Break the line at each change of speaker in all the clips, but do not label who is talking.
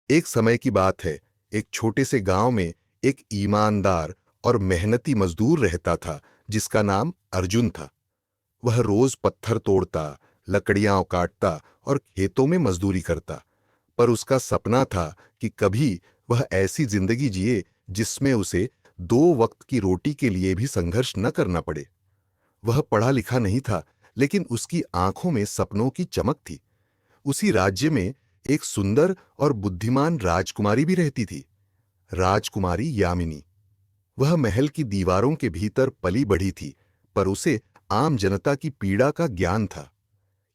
एक समय की बात है। एक छोटे से गांव में एक ईमानदार और मेहनती मजदूर रहता था जिसका नाम अर्जुन था। वह रोज पत्थर तोड़ता, लकड़ियां काटता और खेतों में मजदूरी करता। पर उसका सपना था कि कभी वह ऐसी जिंदगी जिए जिसमें उसे 2 वक्त की रोटी के लिए भी संघर्ष न करना पड़े। वह पढ़ा लिखा नहीं था, लेकिन उसकी आंखों में सपनों की चमक थी। उसी राज्य में एक सुंदर और बुद्धिमान राजकुमारी भी रहती थी, राजकुमारी यामिनी। वह महल की दीवारों के भीतर पली बढ़ी थी, पर उसे आम जनता की पीड़ा का ज्ञान था।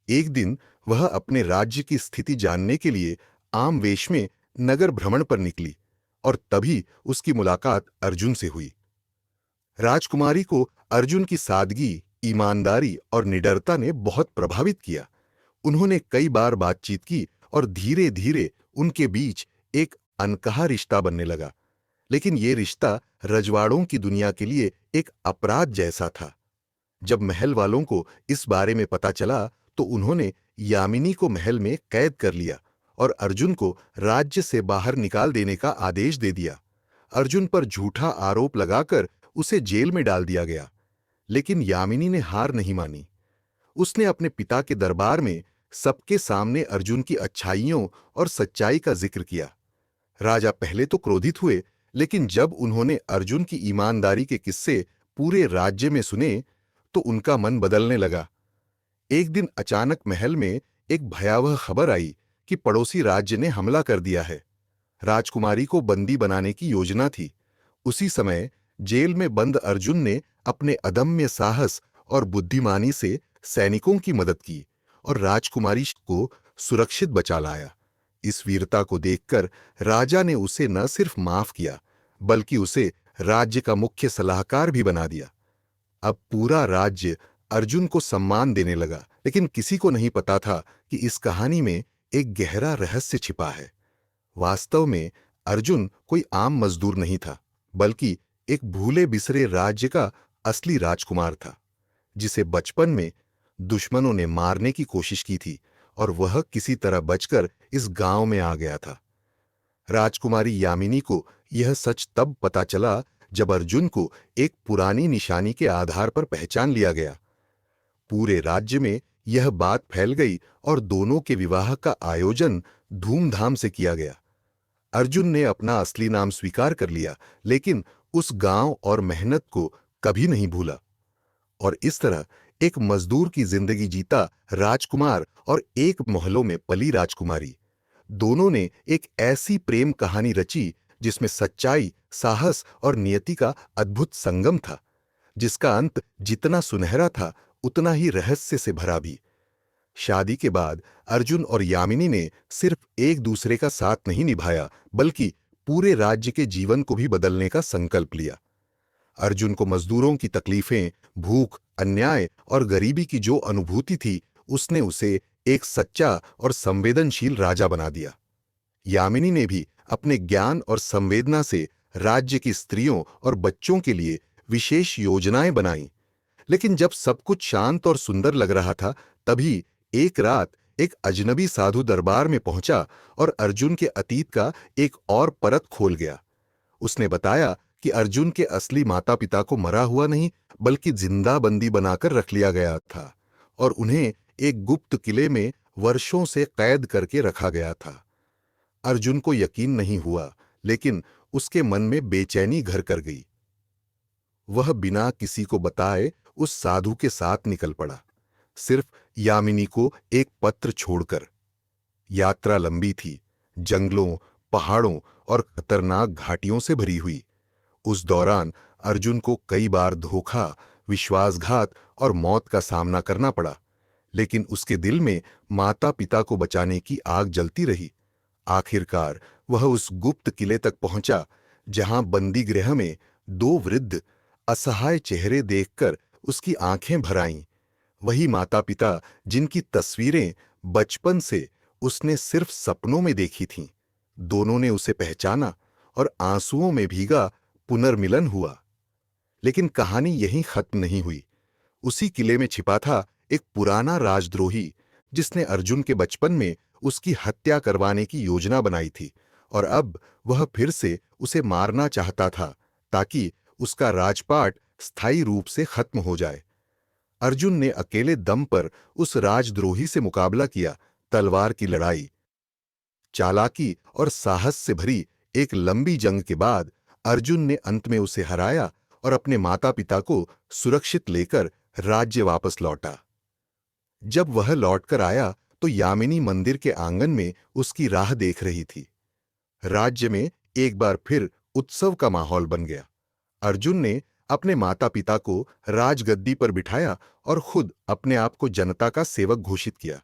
एक दिन वह अपने राज्य की स्थिति जानने के लिए आम वेश में नगर भ्रमण पर निकली, और तभी उसकी मुलाकात अर्जुन से हुई। राजकुमारी को अर्जुन की सादगी, ईमानदारी और निडरता ने बहुत प्रभावित किया। उन्होंने कई बार बातचीत की और धीरे धीरे उनके बीच एक अनकहा रिश्ता बनने लगा। लेकिन ये रिश्ता रजवाड़ों की दुनिया के लिए एक अपराध जैसा था। जब महल वालों को इस बारे में पता चला तो उन्होंने यामिनी को महल में कैद कर लिया और अर्जुन को राज्य से बाहर निकाल देने का आदेश दे दिया। अर्जुन पर झूठा आरोप लगाकर उसे जेल में डाल दिया गया। लेकिन यामिनी ने हार नहीं मानी। उसने अपने पिता के दरबार में सबके सामने अर्जुन की अच्छाइयों और सच्चाई का जिक्र किया। राजा पहले तो क्रोधित हुए, लेकिन जब उन्होंने अर्जुन की ईमानदारी के किस्से पूरे राज्य में सुने तो उनका मन बदलने लगा। एक दिन अचानक महल में एक भयावह खबर आई कि पड़ोसी राज्य ने हमला कर दिया है। राजकुमारी को बंदी बनाने की योजना थी। उसी समय जेल में बंद अर्जुन ने अपने अदम्य साहस और बुद्धिमानी से सैनिकों की मदद की और राजकुमारी को सुरक्षित बचा लाया। इस वीरता को देखकर राजा ने उसे न सिर्फ माफ किया, बल्कि उसे राज्य का मुख्य सलाहकार भी बना दिया। अब पूरा राज्य अर्जुन को सम्मान देने लगा, लेकिन किसी को नहीं पता था कि इस कहानी में एक गहरा रहस्य छिपा है। वास्तव में अर्जुन कोई आम मजदूर नहीं था, बल्कि एक भूले बिसरे राज्य का असली राजकुमार था, जिसे बचपन में दुश्मनों ने मारने की कोशिश की थी और वह किसी तरह बचकर इस गांव में आ गया था। राजकुमारी यामिनी को यह सच तब पता चला जब अर्जुन को एक पुरानी निशानी के आधार पर पहचान लिया गया। पूरे राज्य में यह बात फैल गई और दोनों के विवाह का आयोजन धूमधाम से किया गया। अर्जुन ने अपना असली नाम स्वीकार कर लिया, लेकिन उस गांव और मेहनत को कभी नहीं भूला। और इस तरह एक मजदूर की जिंदगी जीता राजकुमार और एक मोहल्लों में पली राजकुमारी, दोनों ने एक ऐसी प्रेम कहानी रची जिसमें सच्चाई, साहस और नियति का अद्भुत संगम था, जिसका अंत जितना सुनहरा था उतना ही रहस्य से भरा भी। शादी के बाद अर्जुन और यामिनी ने सिर्फ एक दूसरे का साथ नहीं निभाया, बल्कि पूरे राज्य के जीवन को भी बदलने का संकल्प लिया। अर्जुन को मजदूरों की तकलीफें, भूख, अन्याय और गरीबी की जो अनुभूति थी, उसने उसे एक सच्चा और संवेदनशील राजा बना दिया। यामिनी ने भी अपने ज्ञान और संवेदना से राज्य की स्त्रियों और बच्चों के लिए विशेष योजनाएं बनाईं। लेकिन जब सब कुछ शांत और सुंदर लग रहा था, तभी एक रात एक अजनबी साधु दरबार में पहुंचा और अर्जुन के अतीत का एक और परत खोल गया। उसने बताया कि अर्जुन के असली माता पिता को मरा हुआ नहीं, बल्कि जिंदा बंदी बनाकर रख लिया गया था और उन्हें एक गुप्त किले में वर्षों से कैद करके रखा गया था। अर्जुन को यकीन नहीं हुआ, लेकिन उसके मन में बेचैनी घर कर गई। वह बिना किसी को बताए उस साधु के साथ निकल पड़ा, सिर्फ यामिनी को एक पत्र छोड़कर। यात्रा लंबी थी, जंगलों, पहाड़ों और खतरनाक घाटियों से भरी हुई। उस दौरान अर्जुन को कई बार धोखा, विश्वासघात और मौत का सामना करना पड़ा, लेकिन उसके दिल में माता पिता को बचाने की आग जलती रही। आखिरकार वह उस गुप्त किले तक पहुंचा, जहां बंदी गृह में दो वृद्ध असहाय चेहरे देखकर उसकी आंखें भर आईं। वही माता पिता जिनकी तस्वीरें बचपन से उसने सिर्फ सपनों में देखी थीं। दोनों ने उसे पहचाना और आंसुओं में भीगा पुनर्मिलन हुआ। लेकिन कहानी यहीं खत्म नहीं हुई। उसी किले में छिपा था एक पुराना राजद्रोही, जिसने अर्जुन के बचपन में उसकी हत्या करवाने की योजना बनाई थी और अब वह फिर से उसे मारना चाहता था ताकि उसका राजपाट स्थायी रूप से खत्म हो जाए। अर्जुन ने अकेले दम पर उस राजद्रोही से मुकाबला किया। तलवार की लड़ाई, चालाकी और साहस से भरी एक लंबी जंग के बाद अर्जुन ने अंत में उसे हराया और अपने माता पिता को सुरक्षित लेकर राज्य वापस लौटा। जब वह लौटकर आया तो यामिनी मंदिर के आंगन में उसकी राह देख रही थी। राज्य में एक बार फिर उत्सव का माहौल बन गया। अर्जुन ने अपने माता पिता को राजगद्दी पर बिठाया और खुद अपने आप को जनता का सेवक घोषित किया।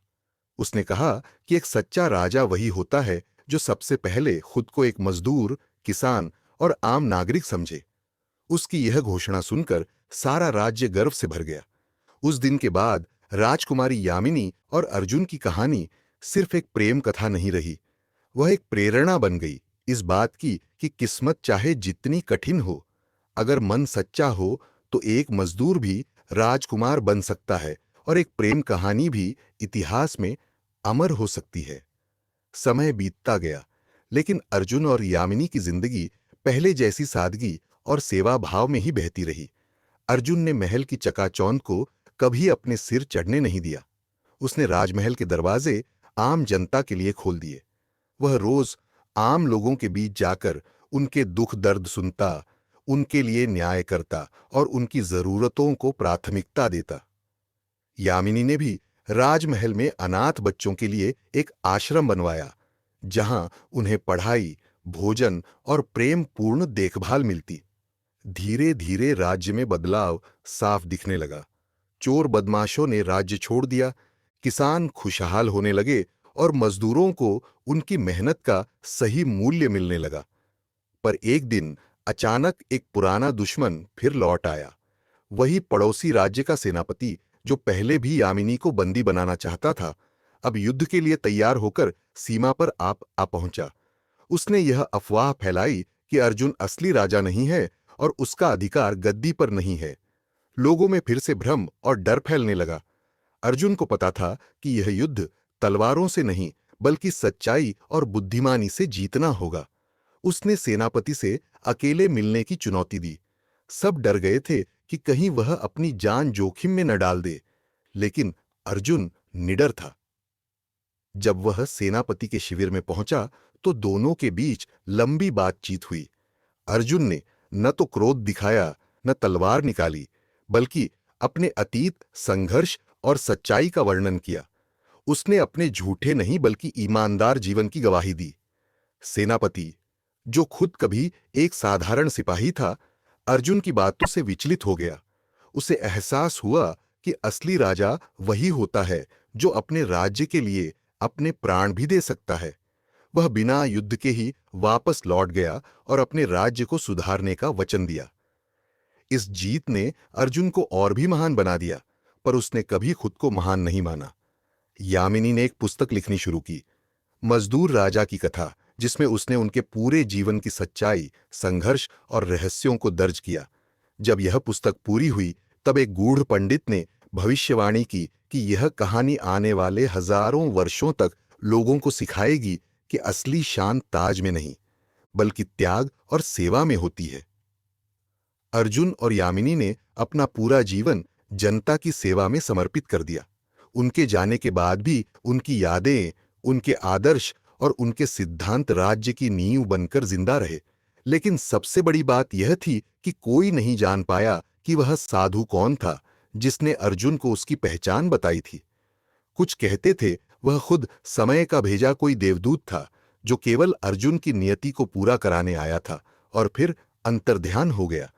उसने कहा कि एक सच्चा राजा वही होता है जो सबसे पहले खुद को एक मजदूर, किसान और आम नागरिक समझे। उसकी यह घोषणा सुनकर सारा राज्य गर्व से भर गया। उस दिन के बाद राजकुमारी यामिनी और अर्जुन की कहानी सिर्फ एक प्रेम कथा नहीं रही, वह एक प्रेरणा बन गई इस बात की कि किस्मत चाहे जितनी कठिन हो, अगर मन सच्चा हो तो एक मजदूर भी राजकुमार बन सकता है और एक प्रेम कहानी भी इतिहास में अमर हो सकती है। समय बीतता गया, लेकिन अर्जुन और यामिनी की जिंदगी पहले जैसी सादगी और सेवा भाव में ही बहती रही। अर्जुन ने महल की चकाचौंध को कभी अपने सिर चढ़ने नहीं दिया। उसने राजमहल के दरवाजे आम जनता के लिए खोल दिए। वह रोज आम लोगों के बीच जाकर उनके दुख दर्द सुनता, उनके लिए न्याय करता और उनकी जरूरतों को प्राथमिकता देता। यामिनी ने भी राजमहल में अनाथ बच्चों के लिए एक आश्रम बनवाया, जहां उन्हें पढ़ाई, भोजन और प्रेम पूर्ण देखभाल मिलती। धीरे धीरे राज्य में बदलाव साफ दिखने लगा। चोर बदमाशों ने राज्य छोड़ दिया, किसान खुशहाल होने लगे और मजदूरों को उनकी मेहनत का सही मूल्य मिलने लगा। पर एक दिन अचानक एक पुराना दुश्मन फिर लौट आया। वही पड़ोसी राज्य का सेनापति जो पहले भी यामिनी को बंदी बनाना चाहता था, अब युद्ध के लिए तैयार होकर सीमा पर आ पहुंचा। उसने यह अफवाह फैलाई कि अर्जुन असली राजा नहीं है और उसका अधिकार गद्दी पर नहीं है। लोगों में फिर से भ्रम और डर फैलने लगा। अर्जुन को पता था कि यह युद्ध तलवारों से नहीं बल्कि सच्चाई और बुद्धिमानी से जीतना होगा। उसने सेनापति से अकेले मिलने की चुनौती दी। सब डर गए थे कि कहीं वह अपनी जान जोखिम में न डाल दे, लेकिन अर्जुन निडर था। जब वह सेनापति के शिविर में पहुंचा तो दोनों के बीच लंबी बातचीत हुई। अर्जुन ने न तो क्रोध दिखाया, न तलवार निकाली, बल्कि अपने अतीत, संघर्ष और सच्चाई का वर्णन किया। उसने अपने झूठे नहीं बल्कि ईमानदार जीवन की गवाही दी। सेनापति, जो खुद कभी एक साधारण सिपाही था, अर्जुन की बातों से विचलित हो गया। उसे एहसास हुआ कि असली राजा वही होता है जो अपने राज्य के लिए अपने प्राण भी दे सकता है। वह बिना युद्ध के ही वापस लौट गया और अपने राज्य को सुधारने का वचन दिया। इस जीत ने अर्जुन को और भी महान बना दिया, पर उसने कभी खुद को महान नहीं माना। यामिनी ने एक पुस्तक लिखनी शुरू की, मजदूर राजा की कथा, जिसमें उसने उनके पूरे जीवन की सच्चाई, संघर्ष और रहस्यों को दर्ज किया। जब यह पुस्तक पूरी हुई तब एक गूढ़ पंडित ने भविष्यवाणी की कि यह कहानी आने वाले हजारों वर्षों तक लोगों को सिखाएगी कि असली शान ताज में नहीं बल्कि त्याग और सेवा में होती है। अर्जुन और यामिनी ने अपना पूरा जीवन जनता की सेवा में समर्पित कर दिया। उनके जाने के बाद भी उनकी यादें, उनके आदर्श और उनके सिद्धांत राज्य की नींव बनकर जिंदा रहे। लेकिन सबसे बड़ी बात यह थी कि कोई नहीं जान पाया कि वह साधु कौन था जिसने अर्जुन को उसकी पहचान बताई थी। कुछ कहते थे वह खुद समय का भेजा कोई देवदूत था जो केवल अर्जुन की नियति को पूरा कराने आया था और फिर अंतर्ध्यान हो गया।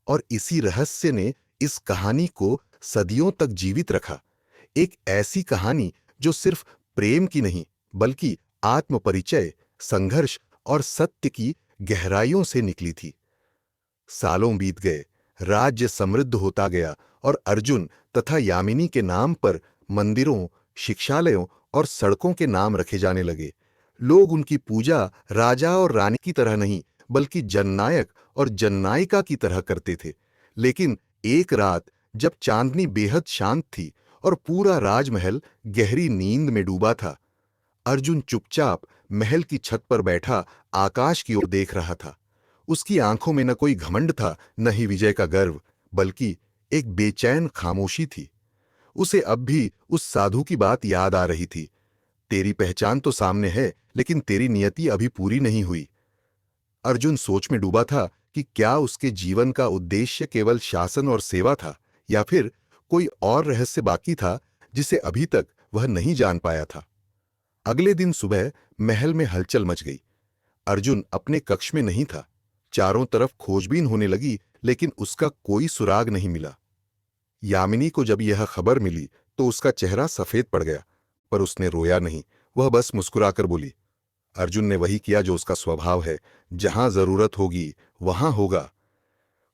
और इसी रहस्य ने इस कहानी को सदियों तक जीवित रखा। एक ऐसी कहानी जो सिर्फ प्रेम की नहीं बल्कि आत्मपरिचय, संघर्ष और सत्य की गहराइयों से निकली थी। सालों बीत गए, राज्य समृद्ध होता गया और अर्जुन तथा यामिनी के नाम पर मंदिरों, शिक्षालयों और सड़कों के नाम रखे जाने लगे। लोग उनकी पूजा राजा और रानी की तरह नहीं बल्कि जननायक और जननायिका की तरह करते थे। लेकिन एक रात जब चांदनी बेहद शांत थी और पूरा राजमहल गहरी नींद में डूबा था, अर्जुन चुपचाप महल की छत पर बैठा आकाश की ओर देख रहा था। उसकी आंखों में न कोई घमंड था, न ही विजय का गर्व, बल्कि एक बेचैन खामोशी थी। उसे अब भी उस साधु की बात याद आ रही थी। तेरी पहचान तो सामने है, लेकिन तेरी नियति अभी पूरी नहीं हुई। अर्जुन सोच में डूबा था कि क्या उसके जीवन का उद्देश्य केवल शासन और सेवा था, या फिर कोई और रहस्य बाकी था जिसे अभी तक वह नहीं जान पाया था। अगले दिन सुबह महल में हलचल मच गई। अर्जुन अपने कक्ष में नहीं था। चारों तरफ खोजबीन होने लगी, लेकिन उसका कोई सुराग नहीं मिला। यामिनी को जब यह खबर मिली तो उसका चेहरा सफेद पड़ गया, पर उसने रोया नहीं। वह बस मुस्कुराकर बोली, अर्जुन ने वही किया जो उसका स्वभाव है। जहां जरूरत होगी वहां होगा।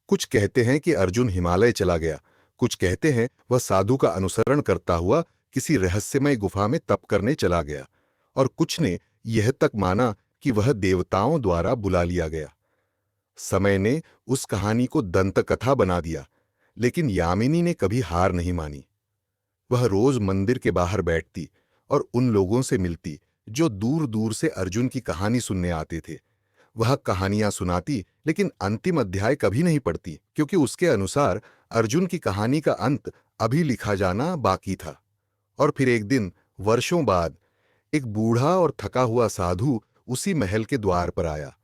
कुछ कहते हैं कि अर्जुन हिमालय चला गया, कुछ कहते हैं वह साधु का अनुसरण करता हुआ किसी रहस्यमय गुफा में तप करने चला गया, और कुछ ने यह तक माना कि वह देवताओं द्वारा बुला लिया गया। समय ने उस कहानी को दंतकथा बना दिया, लेकिन यामिनी ने कभी हार नहीं मानी। वह रोज मंदिर के बाहर बैठती और उन लोगों से मिलती जो दूर दूर से अर्जुन की कहानी सुनने आते थे। वह कहानियां सुनाती, लेकिन अंतिम अध्याय कभी नहीं पढ़ती, क्योंकि उसके अनुसार अर्जुन की कहानी का अंत अभी लिखा जाना बाकी था। और फिर एक दिन, वर्षों बाद, एक बूढ़ा और थका हुआ साधु उसी महल के द्वार पर आया।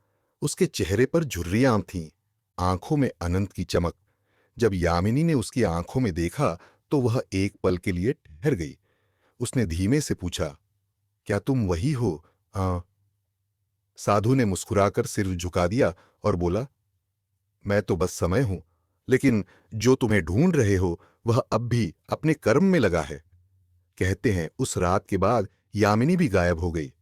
उसके चेहरे पर झुर्रियां थीं, आंखों में अनंत की चमक। जब यामिनी ने उसकी आंखों में देखा तो वह एक पल के लिए ठहर गई। उसने धीमे से पूछा, क्या तुम वही हो? आ, साधु ने मुस्कुराकर सिर झुका दिया और बोला, मैं तो बस समय हूं, लेकिन जो तुम्हें ढूंढ रहे हो वह अब भी अपने कर्म में लगा है। कहते हैं उस रात के बाद यामिनी भी गायब हो गई।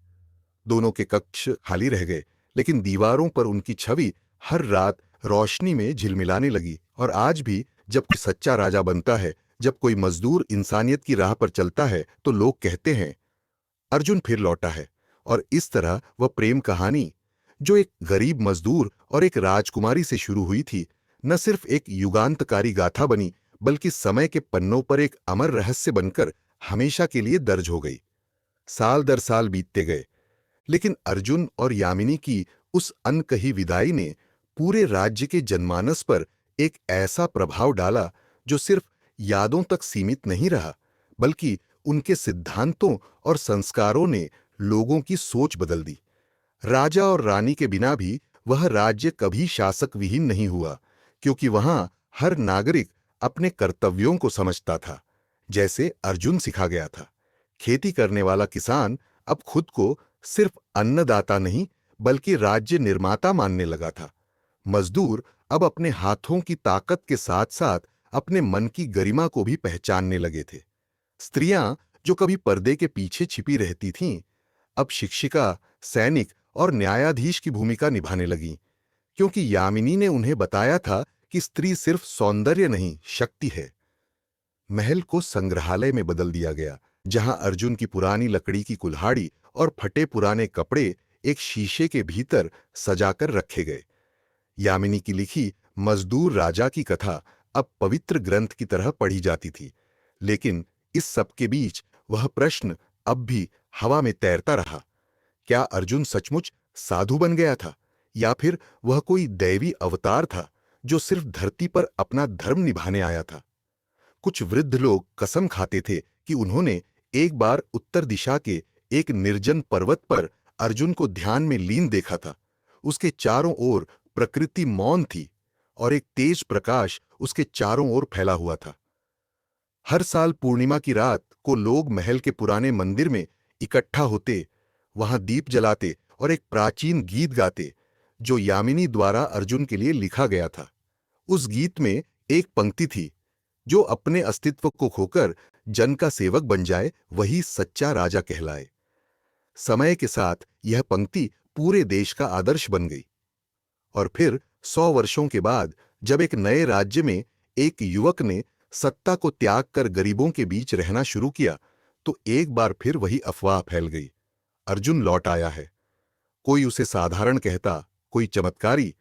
दोनों के कक्ष खाली रह गए, लेकिन दीवारों पर उनकी छवि हर रात रोशनी में झिलमिलाने लगी। और आज भी जब कोई सच्चा राजा बनता है, जब कोई मजदूर इंसानियत की राह पर चलता है, तो लोग कहते हैं, अर्जुन फिर लौटा है। और इस तरह वह प्रेम कहानी, जो एक गरीब मजदूर और एक राजकुमारी से शुरू हुई थी, न सिर्फ एक युगांतकारी गाथा बनी, बल्कि समय के पन्नों पर एक अमर रहस्य बनकर हमेशा के लिए दर्ज हो गई। साल दर साल बीतते गए, लेकिन अर्जुन और यामिनी की उस अनकही विदाई ने पूरे राज्य के जनमानस पर एक ऐसा प्रभाव डाला जो सिर्फ यादों तक सीमित नहीं रहा, बल्कि उनके सिद्धांतों और संस्कारों ने लोगों की सोच बदल दी। राजा और रानी के बिना भी वह राज्य कभी शासक विहीन नहीं हुआ, क्योंकि वहां हर नागरिक अपने कर्तव्यों को समझता था, जैसे अर्जुन सिखा गया था। खेती करने वाला किसान अब खुद को सिर्फ अन्नदाता नहीं, बल्कि राज्य निर्माता मानने लगा था। मजदूर अब अपने हाथों की ताकत के साथ साथ अपने मन की गरिमा को भी पहचानने लगे थे। स्त्रियां, जो कभी पर्दे के पीछे छिपी रहती थीं, अब शिक्षिका, सैनिक और न्यायाधीश की भूमिका निभाने लगीं, क्योंकि यामिनी ने उन्हें बताया था कि स्त्री सिर्फ सौंदर्य नहीं, शक्ति है। महल को संग्रहालय में बदल दिया गया, जहां अर्जुन की पुरानी लकड़ी की कुल्हाड़ी और फटे पुराने कपड़े एक शीशे के भीतर सजाकर रखे गए। यामिनी की लिखी मजदूर राजा की कथा अब पवित्र ग्रंथ की तरह पढ़ी जाती थी। लेकिन इस सब के बीच वह प्रश्न अब भी हवा में तैरता रहा, क्या अर्जुन सचमुच साधु बन गया था, या फिर वह कोई दैवी अवतार था जो सिर्फ धरती पर अपना धर्म निभाने आया था? कुछ वृद्ध लोग कसम खाते थे कि उन्होंने एक बार उत्तर दिशा के एक निर्जन पर्वत पर अर्जुन को ध्यान में लीन देखा था। उसके चारों ओर प्रकृति मौन थी और एक तेज प्रकाश उसके चारों ओर फैला हुआ था। हर साल पूर्णिमा की रात को लोग महल के पुराने मंदिर में इकट्ठा होते, वहां दीप जलाते और एक प्राचीन गीत गाते जो यामिनी द्वारा अर्जुन के लिए लिखा गया था। उस गीत में एक पंक्ति थी, जो अपने अस्तित्व को खोकर जन का सेवक बन जाए वही सच्चा राजा कहलाए। समय के साथ यह पंक्ति पूरे देश का आदर्श बन गई। और फिर 100 वर्षों के बाद जब एक नए राज्य में एक युवक ने सत्ता को त्याग कर गरीबों के बीच रहना शुरू किया, तो एक बार फिर वही अफवाह फैल गई, अर्जुन लौट आया है। कोई उसे साधारण कहता, कोई चमत्कारी,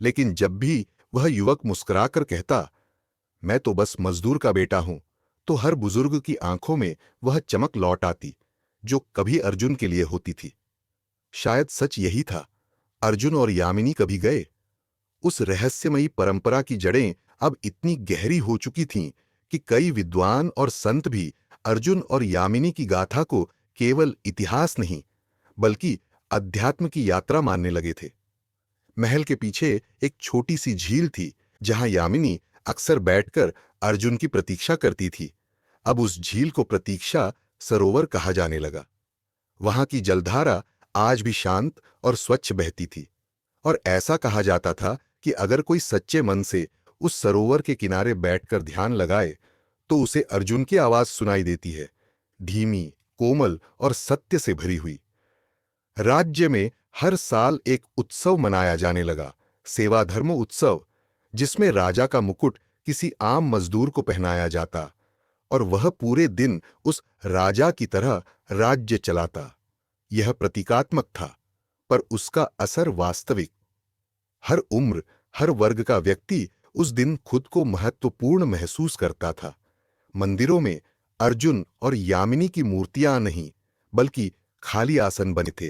लेकिन जब भी वह युवक मुस्कुराकर कहता, मैं तो बस मजदूर का बेटा हूं, तो हर बुजुर्ग की आंखों में वह चमक लौट आती जो कभी अर्जुन के लिए होती थी। शायद सच यही था। अर्जुन और यामिनी कभी गए। उस रहस्यमयी परंपरा की जड़ें अब इतनी गहरी हो चुकी थीं कि कई विद्वान और संत भी अर्जुन और यामिनी की गाथा को केवल इतिहास नहीं, बल्कि अध्यात्म की यात्रा मानने लगे थे। महल के पीछे एक छोटी सी झील थी, जहां यामिनी अक्सर बैठकर अर्जुन की प्रतीक्षा करती थी। अब उस झील को प्रतीक्षा सरोवर कहा जाने लगा। वहां की जलधारा आज भी शांत और स्वच्छ बहती थी, और ऐसा कहा जाता था कि अगर कोई सच्चे मन से उस सरोवर के किनारे बैठकर ध्यान लगाए तो उसे अर्जुन की आवाज सुनाई देती है, धीमी, कोमल और सत्य से भरी हुई। राज्य में हर साल एक उत्सव मनाया जाने लगा, सेवा धर्म उत्सव, जिसमें राजा का मुकुट किसी आम मजदूर को पहनाया जाता और वह पूरे दिन उस राजा की तरह राज्य चलाता। यह प्रतीकात्मक था, पर उसका असर वास्तविक। हर उम्र, हर वर्ग का व्यक्ति उस दिन खुद को महत्वपूर्ण महसूस करता था। मंदिरों में अर्जुन और यामिनी की मूर्तियां नहीं, बल्कि खाली आसन बने थे,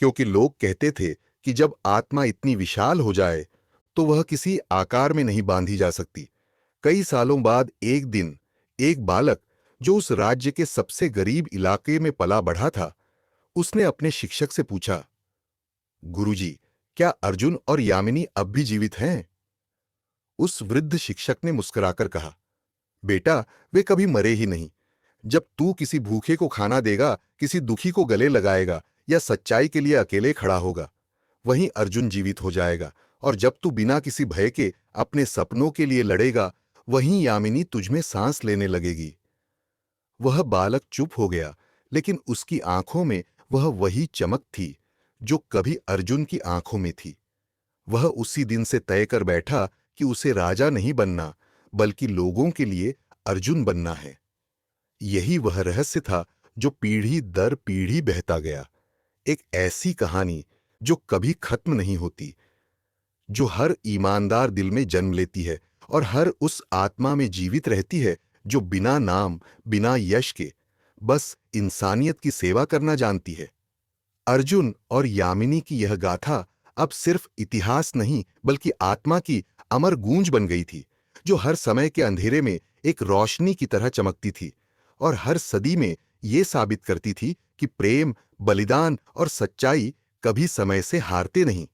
क्योंकि लोग कहते थे कि जब आत्मा इतनी विशाल हो जाए तो वह किसी आकार में नहीं बांधी जा सकती। कई सालों बाद एक दिन एक बालक, जो उस राज्य के सबसे गरीब इलाके में पला बढ़ा था, उसने अपने शिक्षक से पूछा, गुरुजी, क्या अर्जुन और यामिनी अब भी जीवित हैं? उस वृद्ध शिक्षक ने मुस्कुराकर कहा, बेटा, वे कभी मरे ही नहीं। जब तू किसी भूखे को खाना देगा, किसी दुखी को गले लगाएगा या सच्चाई के लिए अकेले खड़ा होगा, वहीं अर्जुन जीवित हो जाएगा। और जब तू बिना किसी भय के अपने सपनों के लिए लड़ेगा, वहीं यामिनी तुझमें सांस लेने लगेगी। वह बालक चुप हो गया, लेकिन उसकी आंखों में वह वही चमक थी जो कभी अर्जुन की आंखों में थी। वह उसी दिन से तय कर बैठा कि उसे राजा नहीं बनना, बल्कि लोगों के लिए अर्जुन बनना है। यही वह रहस्य था जो पीढ़ी दर पीढ़ी बहता गया। एक ऐसी कहानी जो कभी खत्म नहीं होती, जो हर ईमानदार दिल में जन्म लेती है और हर उस आत्मा में जीवित रहती है जो बिना नाम, बिना यश के बस इंसानियत की सेवा करना जानती है। अर्जुन और यामिनी की यह गाथा अब सिर्फ इतिहास नहीं, बल्कि आत्मा की अमर गूंज बन गई थी, जो हर समय के अंधेरे में एक रोशनी की तरह चमकती थी और हर सदी में ये साबित करती थी कि प्रेम, बलिदान और सच्चाई कभी समय से हारते नहीं,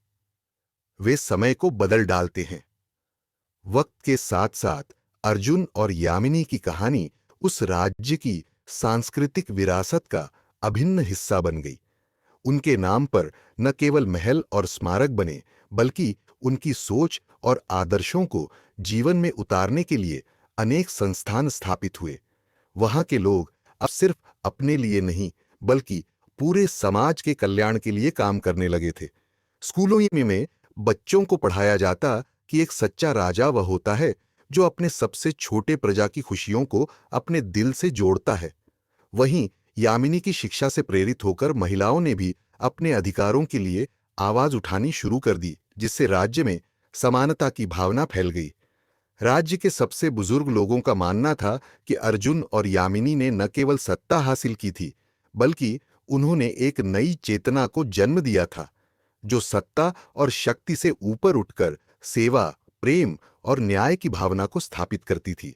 वे समय को बदल डालते हैं। वक्त के साथ साथ अर्जुन और यामिनी की कहानी उस राज्य की सांस्कृतिक विरासत का अभिन्न हिस्सा बन गई। उनके नाम पर न केवल महल और स्मारक बने, बल्कि उनकी सोच और आदर्शों को जीवन में उतारने के लिए अनेक संस्थान स्थापित हुए। वहां के लोग अब सिर्फ अपने लिए नहीं, बल्कि पूरे समाज के कल्याण के लिए काम करने लगे थे। स्कूलों में बच्चों को पढ़ाया जाता कि एक सच्चा राजा वह होता है जो अपने सबसे छोटे प्रजा की खुशियों को अपने दिल से जोड़ता है। वहीं यामिनी की शिक्षा से प्रेरित होकर महिलाओं ने भी अपने अधिकारों के लिए आवाज उठानी शुरू कर दी, जिससे राज्य में समानता की भावना फैल गई। राज्य के सबसे बुजुर्ग लोगों का मानना था कि अर्जुन और यामिनी ने न केवल सत्ता हासिल की थी, बल्कि उन्होंने एक नई चेतना को जन्म दिया था, जो सत्ता और शक्ति से ऊपर उठकर सेवा, प्रेम और न्याय की भावना को स्थापित करती थी।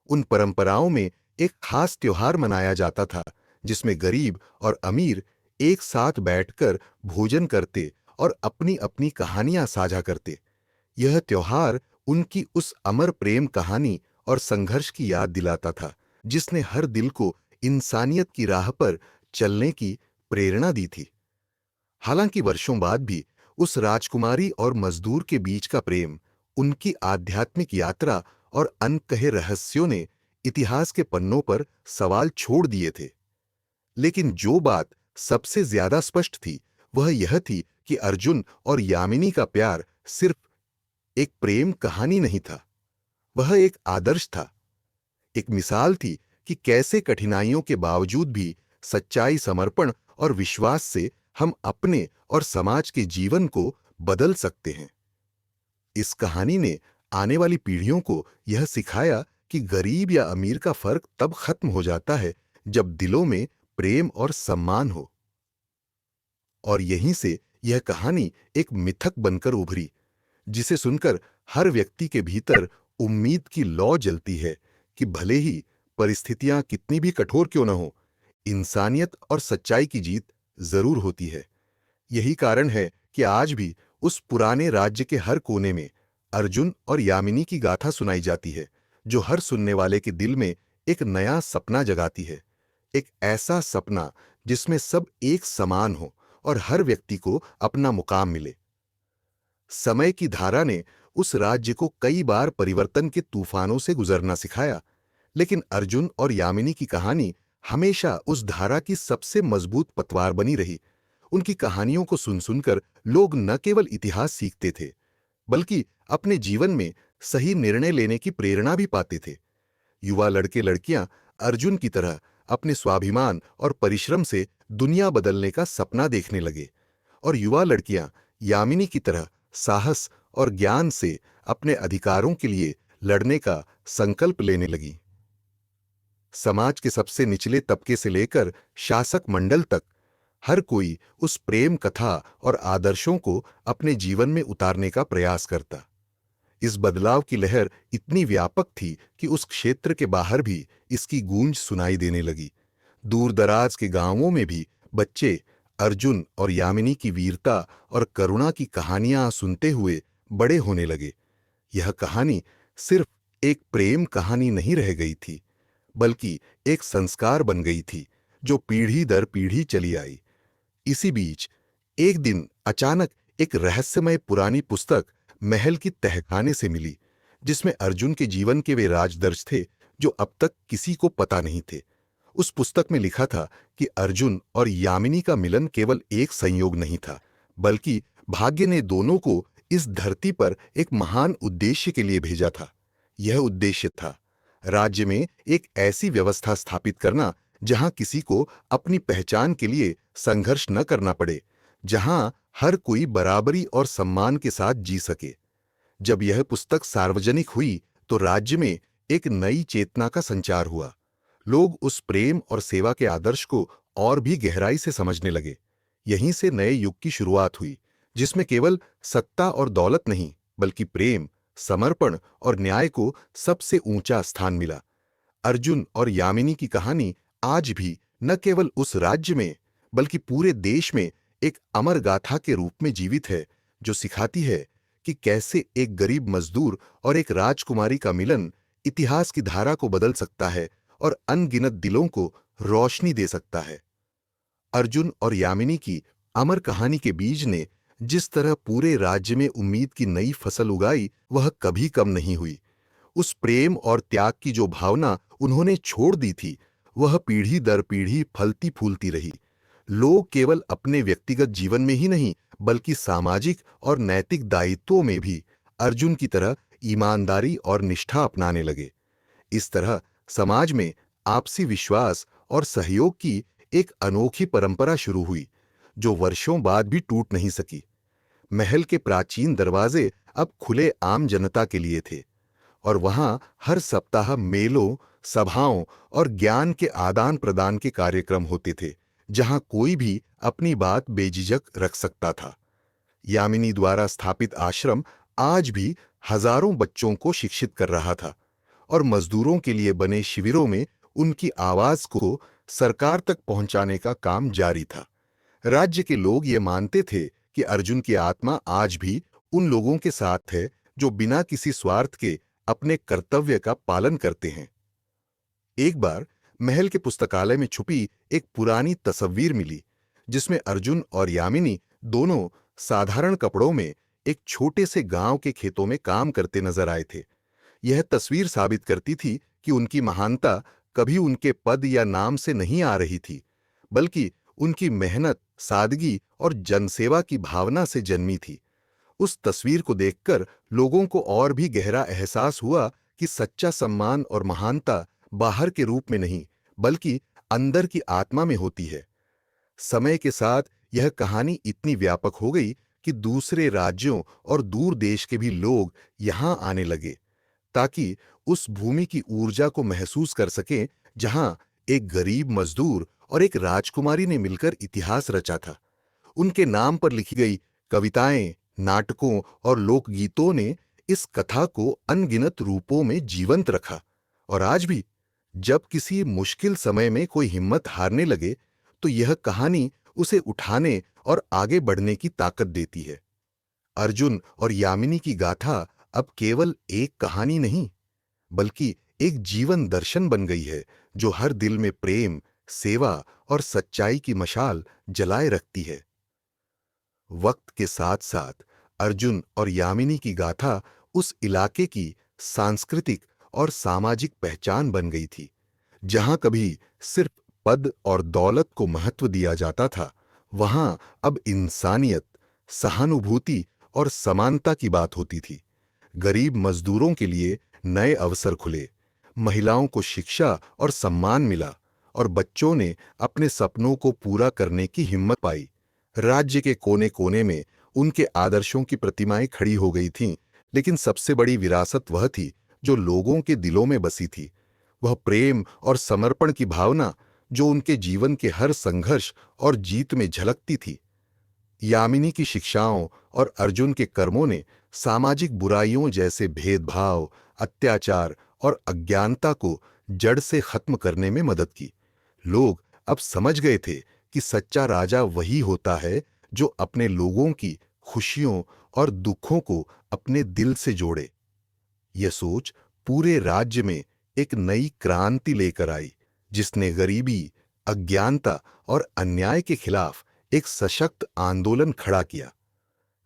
उन परंपराओं में एक खास त्योहार मनाया जाता था, जिसमें गरीब और अमीर एक साथ बैठकर भोजन करते और अपनी अपनी कहानियां साझा करते। यह त्योहार उनकी उस अमर प्रेम कहानी और संघर्ष की याद दिलाता था, जिसने हर दिल को इंसानियत की राह पर चलने की प्रेरणा दी थी। हालांकि वर्षों बाद भी उस राजकुमारी और मजदूर के बीच का प्रेम, उनकी आध्यात्मिक यात्रा और अनकहे रहस्यों ने इतिहास के पन्नों पर सवाल छोड़ दिए थे। लेकिन जो बात सबसे ज्यादा स्पष्ट थी, वह यह थी कि अर्जुन और यामिनी का प्यार सिर्फ एक प्रेम कहानी नहीं था, वह एक आदर्श था। एक मिसाल थी कि कैसे कठिनाइयों के बावजूद भी सच्चाई, समर्पण और विश्वास से हम अपने और समाज के जीवन को बदल सकते हैं। इस कहानी ने आने वाली पीढ़ियों को यह सिखाया कि गरीब या अमीर का फर्क तब खत्म हो जाता है जब दिलों में प्रेम और सम्मान हो। और यहीं से यह कहानी एक मिथक बनकर उभरी, जिसे सुनकर हर व्यक्ति के भीतर उम्मीद की लौ जलती है कि भले ही परिस्थितियां कितनी भी कठोर क्यों न हो, इंसानियत और सच्चाई की जीत जरूर होती है। यही कारण है कि आज भी उस पुराने राज्य के हर कोने में अर्जुन और यामिनी की गाथा सुनाई जाती है, जो हर सुनने वाले के दिल में एक नया सपना जगाती है। एक ऐसा सपना जिसमें सब एक समान हो और हर व्यक्ति को अपना मुकाम मिले। समय की धारा ने उस राज्य को कई बार परिवर्तन के तूफानों से गुजरना सिखाया, लेकिन अर्जुन और यामिनी की कहानी हमेशा उस धारा की सबसे मजबूत पतवार बनी रही। उनकी कहानियों को सुन सुनकर लोग न केवल इतिहास सीखते थे, बल्कि अपने जीवन में सही निर्णय लेने की प्रेरणा भी पाते थे। युवा लड़के लड़कियां अर्जुन की तरह अपने स्वाभिमान और परिश्रम से दुनिया बदलने का सपना देखने लगे, और युवा लड़कियां यामिनी की तरह साहस और ज्ञान से अपने अधिकारों के लिए लड़ने का संकल्प लेने लगी। समाज के सबसे निचले तबके से लेकर शासक मंडल तक हर कोई उस प्रेम कथा और आदर्शों को अपने जीवन में उतारने का प्रयास करता। इस बदलाव की लहर इतनी व्यापक थी कि उस क्षेत्र के बाहर भी इसकी गूंज सुनाई देने लगी। दूर दराज के गांवों में भी बच्चे अर्जुन और यामिनी की वीरता और करुणा की कहानियां सुनते हुए बड़े होने लगे। यह कहानी सिर्फ एक प्रेम कहानी नहीं रह गई थी, बल्कि एक संस्कार बन गई थी, जो पीढ़ी दर पीढ़ी चली आई। इसी बीच एक दिन अचानक एक रहस्यमय पुरानी पुस्तक महल की तहखाने से मिली, जिसमें अर्जुन के जीवन के वे राज दर्ज थे जो अब तक किसी को पता नहीं थे। उस पुस्तक में लिखा था कि अर्जुन और यामिनी का मिलन केवल एक संयोग नहीं था, बल्कि भाग्य ने दोनों को इस धरती पर एक महान उद्देश्य के लिए भेजा था। यह उद्देश्य था राज्य में एक ऐसी व्यवस्था स्थापित करना जहां किसी को अपनी पहचान के लिए संघर्ष न करना पड़े, जहां हर कोई बराबरी और सम्मान के साथ जी सके। जब यह पुस्तक सार्वजनिक हुई तो राज्य में एक नई चेतना का संचार हुआ। लोग उस प्रेम और सेवा के आदर्श को और भी गहराई से समझने लगे। यहीं से नए युग की शुरुआत हुई, जिसमें केवल सत्ता और दौलत नहीं, बल्कि प्रेम, समर्पण और न्याय को सबसे ऊंचा स्थान मिला। अर्जुन और यामिनी की कहानी आज भी न केवल उस राज्य में, बल्कि पूरे देश में एक अमर गाथा के रूप में जीवित है, जो सिखाती है कि कैसे एक गरीब मजदूर और एक राजकुमारी का मिलन इतिहास की धारा को बदल सकता है और अनगिनत दिलों को रोशनी दे सकता है। अर्जुन और यामिनी की अमर कहानी के बीज ने जिस तरह पूरे राज्य में उम्मीद की नई फसल उगाई, वह कभी कम नहीं हुई। उस प्रेम और त्याग की जो भावना उन्होंने छोड़ दी थी, वह पीढ़ी दर पीढ़ी फलती फूलती रही। लोग केवल अपने व्यक्तिगत जीवन में ही नहीं, बल्कि सामाजिक और नैतिक दायित्वों में भी अर्जुन की तरह ईमानदारी और निष्ठा अपनाने लगे। इस तरह समाज में आपसी विश्वास और सहयोग की एक अनोखी परंपरा शुरू हुई, जो वर्षों बाद भी टूट नहीं सकी। महल के प्राचीन दरवाजे अब खुले आम जनता के लिए थे, और वहां हर सप्ताह मेलों, सभाओं और ज्ञान के आदान प्रदान के कार्यक्रम होते थे, जहां कोई भी अपनी बात बेझिझक रख सकता था। यामिनी द्वारा स्थापित आश्रम आज भी हजारों बच्चों को शिक्षित कर रहा था, और मजदूरों के लिए बने शिविरों में उनकी आवाज को सरकार तक पहुंचाने का काम जारी था। राज्य के लोग ये मानते थे कि अर्जुन की आत्मा आज भी उन लोगों के साथ है जो बिना किसी स्वार्थ के अपने कर्तव्य का पालन करते हैं। एक बार महल के पुस्तकालय में छुपी एक पुरानी तस्वीर मिली, जिसमें अर्जुन और यामिनी दोनों साधारण कपड़ों में एक छोटे से गांव के खेतों में काम करते नजर आए थे। यह तस्वीर साबित करती थी कि उनकी महानता कभी उनके पद या नाम से नहीं आ रही थी, बल्कि उनकी मेहनत, सादगी और जनसेवा की भावना से जन्मी थी। उस तस्वीर को देखकर लोगों को और भी गहरा एहसास हुआ कि सच्चा सम्मान और महानता बाहर के रूप में नहीं, बल्कि अंदर की आत्मा में होती है। समय के साथ यह कहानी इतनी व्यापक हो गई कि दूसरे राज्यों और दूर देश के भी लोग यहां आने लगे, ताकि उस भूमि की ऊर्जा को महसूस कर सकें जहां एक गरीब मजदूर और एक राजकुमारी ने मिलकर इतिहास रचा था। उनके नाम पर लिखी गई कविताएं, नाटकों और लोकगीतों ने इस कथा को अनगिनत रूपों में जीवंत रखा। और आज भी जब किसी मुश्किल समय में कोई हिम्मत हारने लगे, तो यह कहानी उसे उठाने और आगे बढ़ने की ताकत देती है। अर्जुन और यामिनी की गाथा अब केवल एक कहानी नहीं, बल्कि एक जीवन दर्शन बन गई है, जो हर दिल में प्रेम, सेवा और सच्चाई की मशाल जलाए रखती है। वक्त के साथ साथ अर्जुन और यामिनी की गाथा उस इलाके की सांस्कृतिक और सामाजिक पहचान बन गई थी। जहां कभी सिर्फ पद और दौलत को महत्व दिया जाता था, वहां अब इंसानियत, सहानुभूति और समानता की बात होती थी। गरीब मजदूरों के लिए नए अवसर खुले, महिलाओं को शिक्षा और सम्मान मिला, और बच्चों ने अपने सपनों को पूरा करने की हिम्मत पाई। राज्य के कोने कोने में उनके आदर्शों की प्रतिमाएं खड़ी हो गई थीं, लेकिन सबसे बड़ी विरासत वह थी जो लोगों के दिलों में बसी थी। वह प्रेम और समर्पण की भावना जो उनके जीवन के हर संघर्ष और जीत में झलकती थी। यामिनी की शिक्षाओं और अर्जुन के कर्मों ने सामाजिक बुराइयों जैसे भेदभाव, अत्याचार और अज्ञानता को जड़ से खत्म करने में मदद की। लोग अब समझ गए थे कि सच्चा राजा वही होता है जो अपने लोगों की खुशियों और दुखों को अपने दिल से जोड़े। यह सोच पूरे राज्य में एक नई क्रांति लेकर आई, जिसने गरीबी, अज्ञानता और अन्याय के खिलाफ एक सशक्त आंदोलन खड़ा किया।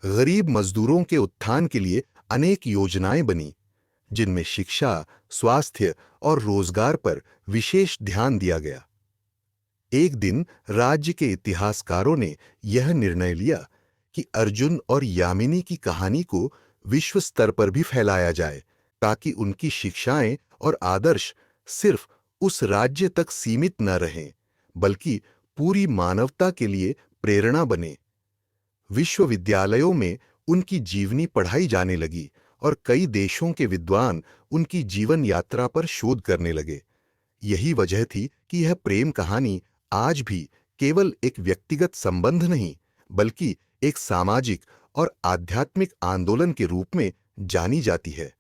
गरीब मजदूरों के उत्थान के लिए अनेक योजनाएं बनी, जिनमें शिक्षा, स्वास्थ्य और रोजगार पर विशेष ध्यान दिया गया। एक दिन राज्य के इतिहासकारों ने यह निर्णय लिया कि अर्जुन और यामिनी की कहानी को विश्व स्तर पर भी फैलाया जाए, ताकि उनकी शिक्षाएं और आदर्श सिर्फ उस राज्य तक सीमित न रहें, बल्कि पूरी मानवता के लिए प्रेरणा बने। विश्वविद्यालयों में उनकी जीवनी पढ़ाई जाने लगी और कई देशों के विद्वान उनकी जीवन यात्रा पर शोध करने लगे। यही वजह थी कि यह प्रेम कहानी आज भी केवल एक व्यक्तिगत संबंध नहीं, बल्कि एक सामाजिक और आध्यात्मिक आंदोलन के रूप में जानी जाती है।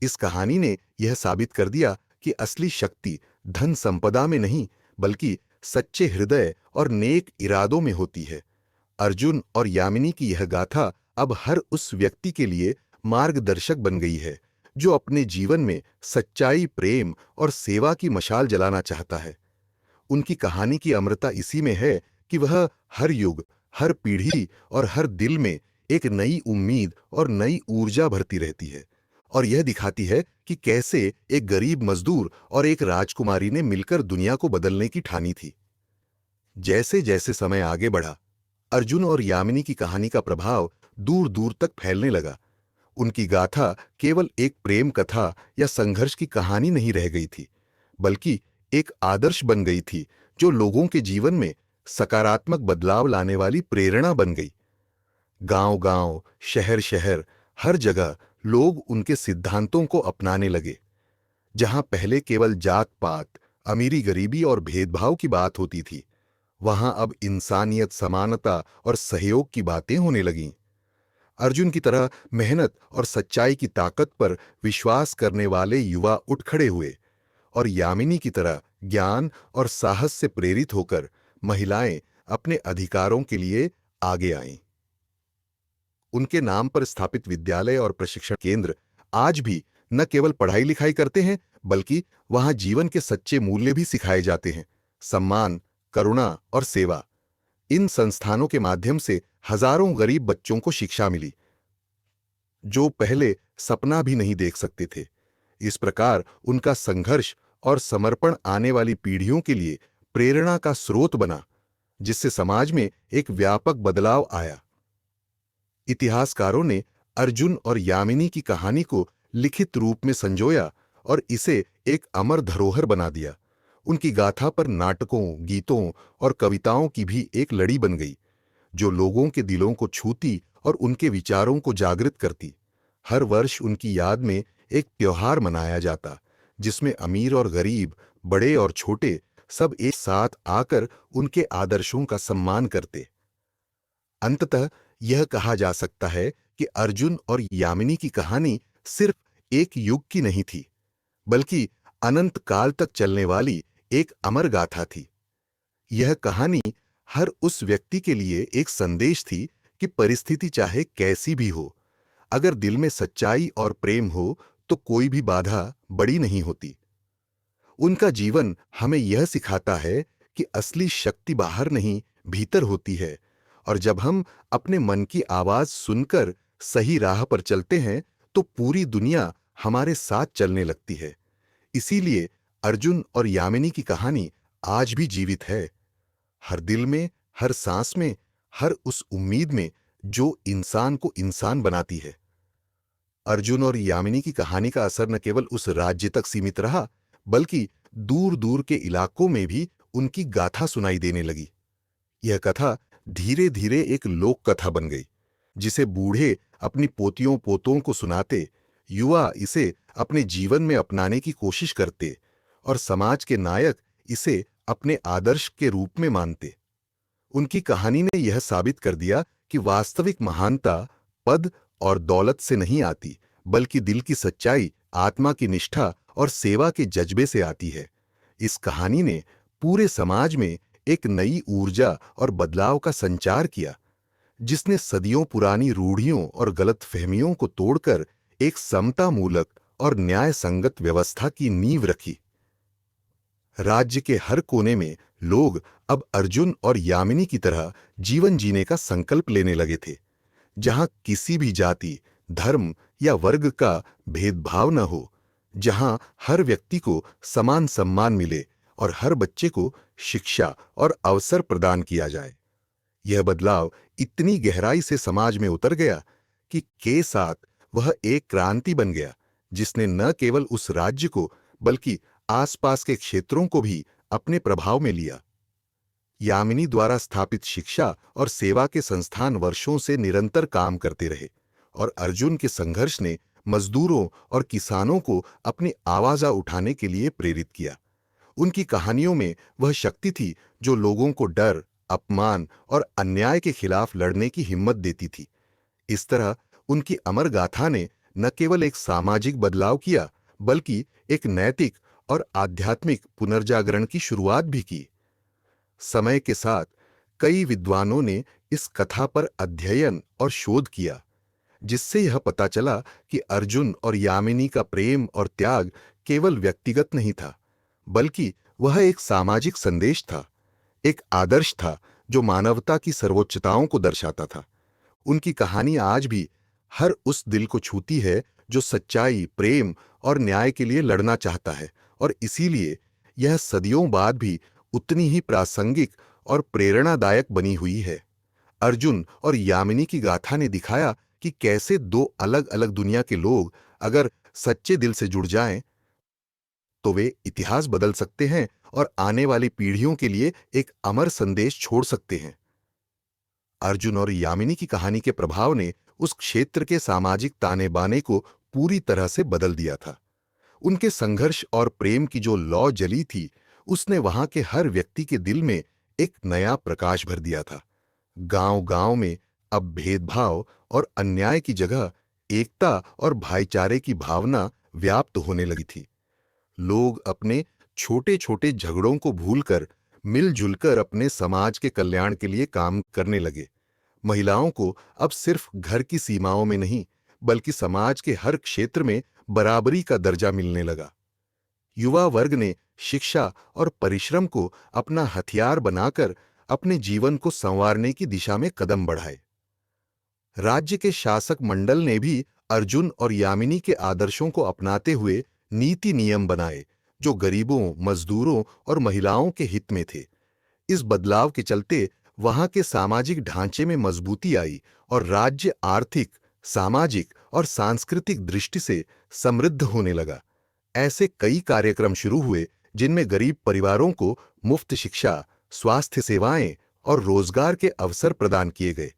इस कहानी ने यह साबित कर दिया कि असली शक्ति धन संपदा में नहीं, बल्कि सच्चे हृदय और नेक इरादों में होती है। अर्जुन और यामिनी की यह गाथा अब हर उस व्यक्ति के लिए मार्गदर्शक बन गई है, जो अपने जीवन में सच्चाई, प्रेम और सेवा की मशाल जलाना चाहता है। उनकी कहानी की अमरता इसी में है कि वह हर युग, हर पीढ़ी और हर दिल में एक नई उम्मीद और नई ऊर्जा भरती रहती है, और यह दिखाती है कि कैसे एक गरीब मजदूर और एक राजकुमारी ने मिलकर दुनिया को बदलने की ठानी थी। जैसे जैसे समय आगे बढ़ा, अर्जुन और यामिनी की कहानी का प्रभाव दूर दूर तक फैलने लगा। उनकी गाथा केवल एक प्रेम कथा या संघर्ष की कहानी नहीं रह गई थी, बल्कि एक आदर्श बन गई थी, जो लोगों के जीवन में सकारात्मक बदलाव लाने वाली प्रेरणा बन गई। गांव-गांव, शहर-शहर, हर जगह लोग उनके सिद्धांतों को अपनाने लगे। जहां पहले केवल जात-पात, अमीरी-गरीबी और भेदभाव की बात होती थी, वहां अब इंसानियत, समानता और सहयोग की बातें होने लगीं। अर्जुन की तरह मेहनत और सच्चाई की ताकत पर विश्वास करने वाले युवा उठ खड़े हुए, और यामिनी की तरह ज्ञान और साहस से प्रेरित होकर महिलाएं अपने अधिकारों के लिए आगे आईं। उनके नाम पर स्थापित विद्यालय और प्रशिक्षण केंद्र आज भी न केवल पढ़ाई लिखाई करते हैं, बल्कि वहां जीवन के सच्चे मूल्य भी सिखाए जाते हैं: सम्मान, करुणा और सेवा। इन संस्थानों के माध्यम से हजारों गरीब बच्चों को शिक्षा मिली, जो पहले सपना भी नहीं देख सकते थे। इस प्रकार उनका संघर्ष और समर्पण आने वाली पीढ़ियों के लिए प्रेरणा का स्रोत बना, जिससे समाज में एक व्यापक बदलाव आया। इतिहासकारों ने अर्जुन और यामिनी की कहानी को लिखित रूप में संजोया और इसे एक अमर धरोहर बना दिया। उनकी गाथा पर नाटकों, गीतों और कविताओं की भी एक लड़ी बन गई, जो लोगों के दिलों को छूती और उनके विचारों को जागृत करती। हर वर्ष उनकी याद में एक त्योहार मनाया जाता, जिसमें अमीर और गरीब, बड़े और छोटे सब एक साथ आकर उनके आदर्शों का सम्मान करते। अंततः यह कहा जा सकता है कि अर्जुन और यामिनी की कहानी सिर्फ एक युग की नहीं थी, बल्कि अनंत काल तक चलने वाली एक अमर गाथा थी। यह कहानी हर उस व्यक्ति के लिए एक संदेश थी कि परिस्थिति चाहे कैसी भी हो, अगर दिल में सच्चाई और प्रेम हो तो कोई भी बाधा बड़ी नहीं होती। उनका जीवन हमें यह सिखाता है कि असली शक्ति बाहर नहीं, भीतर होती है, और जब हम अपने मन की आवाज सुनकर सही राह पर चलते हैं तो पूरी दुनिया हमारे साथ चलने लगती है। इसीलिए अर्जुन और यामिनी की कहानी आज भी जीवित है, हर दिल में, हर सांस में, हर उस उम्मीद में जो इंसान को इंसान बनाती है। अर्जुन और यामिनी की कहानी का असर न केवल उस राज्य तक सीमित रहा, बल्कि दूर दूर के इलाकों में भी उनकी गाथा सुनाई देने लगी। यह कथा धीरे धीरे एक लोक कथा बन गई, जिसे बूढ़े अपनी पोतियों पोतों को सुनाते, युवा इसे अपने जीवन में अपनाने की कोशिश करते और समाज के नायक इसे अपने आदर्श के रूप में मानते। उनकी कहानी ने यह साबित कर दिया कि वास्तविक महानता पद और दौलत से नहीं आती, बल्कि दिल की सच्चाई, आत्मा की निष्ठा और सेवा के जज्बे से आती है। इस कहानी ने पूरे समाज में एक नई ऊर्जा और बदलाव का संचार किया, जिसने सदियों पुरानी रूढ़ियों और गलतफहमियों को तोड़कर एक समता मूलक और न्याय संगत व्यवस्था की नींव रखी। राज्य के हर कोने में लोग अब अर्जुन और यामिनी की तरह जीवन जीने का संकल्प लेने लगे थे, जहां किसी भी जाति, धर्म या वर्ग का भेदभाव न हो, जहां हर व्यक्ति को समान सम्मान मिले और हर बच्चे को शिक्षा और अवसर प्रदान किया जाए। यह बदलाव इतनी गहराई से समाज में उतर गया कि के साथ वह एक क्रांति बन गया, जिसने न केवल उस राज्य को बल्कि आसपास के क्षेत्रों को भी अपने प्रभाव में लिया। यामिनी द्वारा स्थापित शिक्षा और सेवा के संस्थान वर्षों से निरंतर काम करते रहे, और अर्जुन के संघर्ष ने मजदूरों और किसानों को अपनी आवाज़ उठाने के लिए प्रेरित किया। उनकी कहानियों में वह शक्ति थी जो लोगों को डर, अपमान और अन्याय के खिलाफ लड़ने की हिम्मत देती थी। इस तरह उनकी अमर गाथा ने न केवल एक सामाजिक बदलाव किया, बल्कि एक नैतिक और आध्यात्मिक पुनर्जागरण की शुरुआत भी की। समय के साथ कई विद्वानों ने इस कथा पर अध्ययन और शोध किया, जिससे यह पता चला कि अर्जुन और यामिनी का प्रेम और त्याग केवल व्यक्तिगत नहीं था, बल्कि वह एक सामाजिक संदेश था, एक आदर्श था जो मानवता की सर्वोच्चताओं को दर्शाता था। उनकी कहानी आज भी हर उस दिल को छूती है जो सच्चाई, प्रेम और न्याय के लिए लड़ना चाहता है, और इसीलिए यह सदियों बाद भी उतनी ही प्रासंगिक और प्रेरणादायक बनी हुई है। अर्जुन और यामिनी की गाथा ने दिखाया कि कैसे दो अलग अलग दुनिया के लोग अगर सच्चे दिल से जुड़ जाएं, तो वे इतिहास बदल सकते हैं और आने वाली पीढ़ियों के लिए एक अमर संदेश छोड़ सकते हैं। अर्जुन और यामिनी की कहानी के प्रभाव ने उस क्षेत्र के सामाजिक ताने बाने को पूरी तरह से बदल दिया था। उनके संघर्ष और प्रेम की जो लौ जली थी, उसने वहां के हर व्यक्ति के दिल में एक नया प्रकाश भर दिया था। गांव-गांव में अब भेदभाव और अन्याय की जगह एकता और भाईचारे की भावना व्याप्त होने लगी थी। लोग अपने छोटे-छोटे झगड़ों को भूलकर मिलजुल कर अपने समाज के कल्याण के लिए काम करने लगे। महिलाओं को अब सिर्फ घर की सीमाओं में नहीं, बल्कि समाज के हर क्षेत्र में बराबरी का दर्जा मिलने लगा। युवा वर्ग ने शिक्षा और परिश्रम को अपना हथियार बनाकर अपने जीवन को संवारने की दिशा में कदम बढ़ाए। राज्य के शासक मंडल ने भी अर्जुन और यामिनी के आदर्शों को अपनाते हुए नीति नियम बनाए, जो गरीबों, मजदूरों और महिलाओं के हित में थे। इस बदलाव के चलते वहां के सामाजिक ढांचे में मजबूती आई और राज्य आर्थिक, सामाजिक और सांस्कृतिक दृष्टि से समृद्ध होने लगा। ऐसे कई कार्यक्रम शुरू हुए जिनमें गरीब परिवारों को मुफ्त शिक्षा, स्वास्थ्य सेवाएं और रोजगार के अवसर प्रदान किए गए।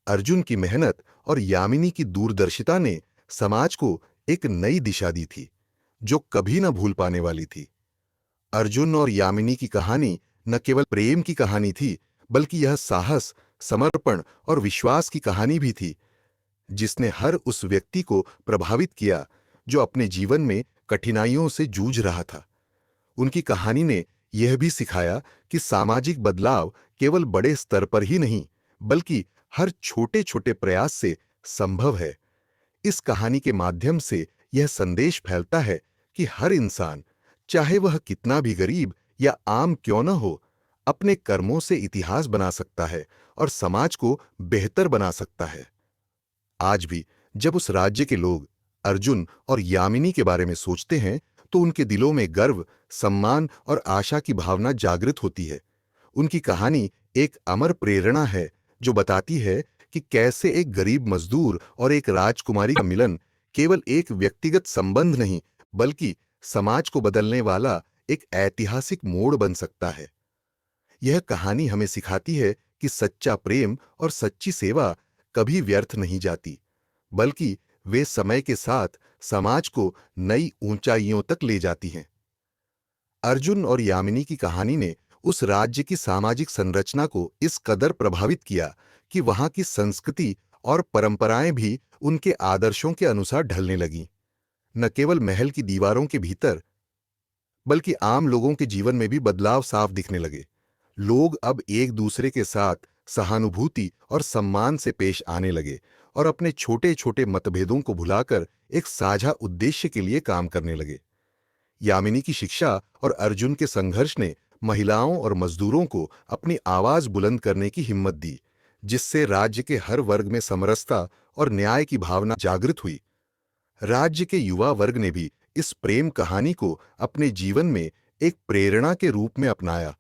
अर्जुन की मेहनत और यामिनी की दूरदर्शिता ने समाज को एक नई दिशा दी थी, जो कभी न भूल पाने वाली थी। अर्जुन और यामिनी की कहानी न केवल प्रेम की कहानी थी, बल्कि यह साहस, समर्पण और विश्वास की कहानी भी थी, जिसने हर उस व्यक्ति को प्रभावित किया जो अपने जीवन में कठिनाइयों से जूझ रहा था। उनकी कहानी ने यह भी सिखाया कि सामाजिक बदलाव केवल बड़े स्तर पर ही नहीं, बल्कि हर छोटे छोटे प्रयास से संभव है। इस कहानी के माध्यम से यह संदेश फैलता है कि हर इंसान, चाहे वह कितना भी गरीब या आम क्यों न हो, अपने कर्मों से इतिहास बना सकता है और समाज को बेहतर बना सकता है। आज भी जब उस राज्य के लोग अर्जुन और यामिनी के बारे में सोचते हैं, तो उनके दिलों में गर्व, सम्मान और आशा की भावना जागृत होती है। उनकी कहानी एक अमर प्रेरणा है जो बताती है कि कैसे एक गरीब मजदूर और एक राजकुमारी का मिलन केवल एक व्यक्तिगत संबंध नहीं, बल्कि समाज को बदलने वाला एक ऐतिहासिक मोड़ बन सकता है। यह कहानी हमें सिखाती है कि सच्चा प्रेम और सच्ची सेवा कभी व्यर्थ नहीं जाती, बल्कि वे समय के साथ समाज को नई ऊंचाइयों तक ले जाती हैं। अर्जुन और यामिनी की कहानी ने उस राज्य की सामाजिक संरचना को इस कदर प्रभावित किया कि वहां की संस्कृति और परंपराएं भी उनके आदर्शों के अनुसार ढलने लगीं। न केवल महल की दीवारों के भीतर, बल्कि आम लोगों के जीवन में भी बदलाव साफ दिखने लगे। लोग अब एक दूसरे के साथ सहानुभूति और सम्मान से पेश आने लगे और अपने छोटे छोटे मतभेदों को भुलाकर एक साझा उद्देश्य के लिए काम करने लगे। यामिनी की शिक्षा और अर्जुन के संघर्ष ने महिलाओं और मजदूरों को अपनी आवाज बुलंद करने की हिम्मत दी, जिससे राज्य के हर वर्ग में समरसता और न्याय की भावना जागृत हुई। राज्य के युवा वर्ग ने भी इस प्रेम कहानी को अपने जीवन में एक प्रेरणा के रूप में अपनाया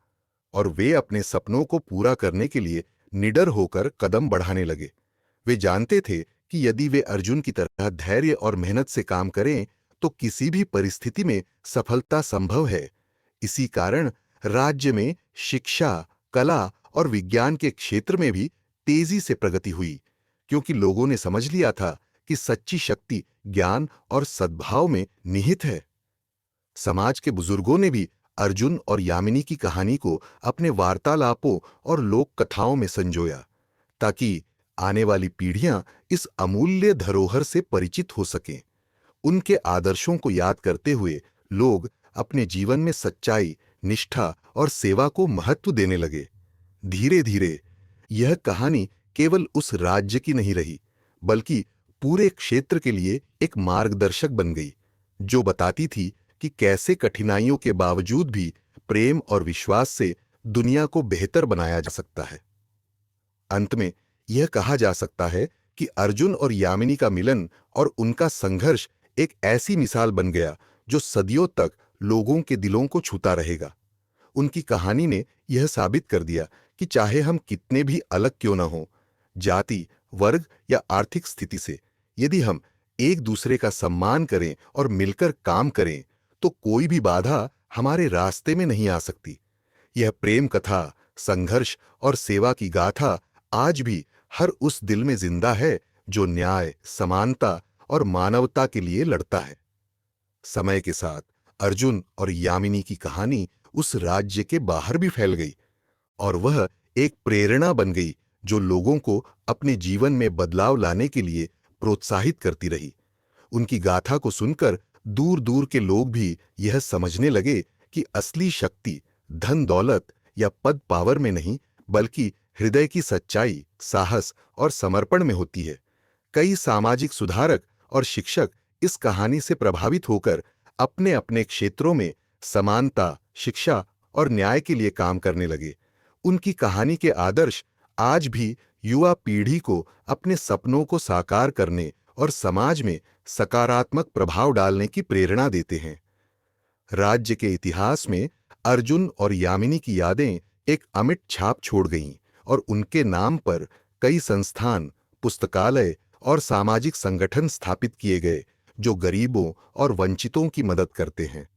और वे अपने सपनों को पूरा करने के लिए निडर होकर कदम बढ़ाने लगे। वे जानते थे कि यदि वे अर्जुन की तरह धैर्य और मेहनत से काम करें, तो किसी भी परिस्थिति में सफलता संभव है। इसी कारण राज्य में शिक्षा, कला और विज्ञान के क्षेत्र में भी तेजी से प्रगति हुई, क्योंकि लोगों ने समझ लिया था कि सच्ची शक्ति ज्ञान और सद्भाव में निहित है। समाज के बुजुर्गों ने भी अर्जुन और यामिनी की कहानी को अपने वार्तालापों और लोक कथाओं में संजोया, ताकि आने वाली पीढ़ियां इस अमूल्य धरोहर से परिचित हो सकें। उनके आदर्शों को याद करते हुए लोग अपने जीवन में सच्चाई, निष्ठा और सेवा को महत्व देने लगे। धीरे धीरे यह कहानी केवल उस राज्य की नहीं रही, बल्कि पूरे क्षेत्र के लिए एक मार्गदर्शक बन गई, जो बताती थी कि कैसे कठिनाइयों के बावजूद भी प्रेम और विश्वास से दुनिया को बेहतर बनाया जा सकता है। अंत में यह कहा जा सकता है कि अर्जुन और यामिनी का मिलन और उनका संघर्ष एक ऐसी मिसाल बन गया जो सदियों तक लोगों के दिलों को छूता रहेगा। उनकी कहानी ने यह साबित कर दिया कि चाहे हम कितने भी अलग क्यों न हों, जाति, वर्ग या आर्थिक स्थिति से, यदि हम एक दूसरे का सम्मान करें और मिलकर काम करें, तो कोई भी बाधा हमारे रास्ते में नहीं आ सकती। यह प्रेम कथा, संघर्ष और सेवा की गाथा आज भी हर उस दिल में जिंदा है जो न्याय, समानता और मानवता के लिए लड़ता है। समय के साथ अर्जुन और यामिनी की कहानी उस राज्य के बाहर भी फैल गई और वह एक प्रेरणा बन गई जो लोगों को अपने जीवन में बदलाव लाने के लिए प्रोत्साहित करती रही। उनकी गाथा को सुनकर दूर दूर के लोग भी यह समझने लगे कि असली शक्ति धन दौलत या पद पावर में नहीं, बल्कि हृदय की सच्चाई, साहस और समर्पण में होती है। कई सामाजिक सुधारक और शिक्षक इस कहानी से प्रभावित होकर अपने अपने क्षेत्रों में समानता, शिक्षा और न्याय के लिए काम करने लगे। उनकी कहानी के आदर्श आज भी युवा पीढ़ी को अपने सपनों को साकार करने और समाज में सकारात्मक प्रभाव डालने की प्रेरणा देते हैं। राज्य के इतिहास में अर्जुन और यामिनी की यादें एक अमिट छाप छोड़ गईं और उनके नाम पर कई संस्थान, पुस्तकालय और सामाजिक संगठन स्थापित किए गए जो गरीबों और वंचितों की मदद करते हैं।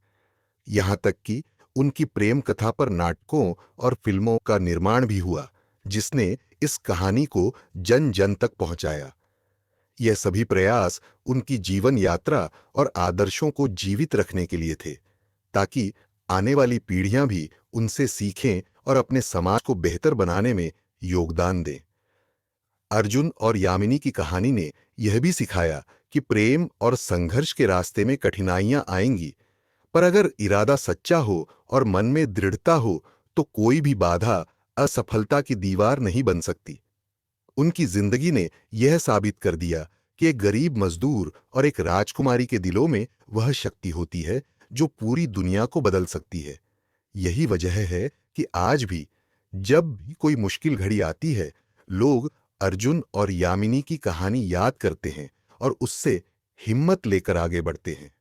यहाँ तक कि उनकी प्रेम कथा पर नाटकों और फिल्मों का निर्माण भी हुआ, जिसने इस कहानी को जन जन तक पहुंचाया। यह सभी प्रयास उनकी जीवन यात्रा और आदर्शों को जीवित रखने के लिए थे, ताकि आने वाली पीढ़ियां भी उनसे सीखें और अपने समाज को बेहतर बनाने में योगदान दें। अर्जुन और यामिनी की कहानी ने यह भी सिखाया कि प्रेम और संघर्ष के रास्ते में कठिनाइयां आएंगी, पर अगर इरादा सच्चा हो और मन में दृढ़ता हो तो कोई भी बाधा असफलता की दीवार नहीं बन सकती। उनकी जिंदगी ने यह साबित कर दिया कि एक गरीब मजदूर और एक राजकुमारी के दिलों में वह शक्ति होती है जो पूरी दुनिया को बदल सकती है। यही वजह है कि आज भी जब भी कोई मुश्किल घड़ी आती है, लोग अर्जुन और यामिनी की कहानी याद करते हैं और उससे हिम्मत लेकर आगे बढ़ते हैं।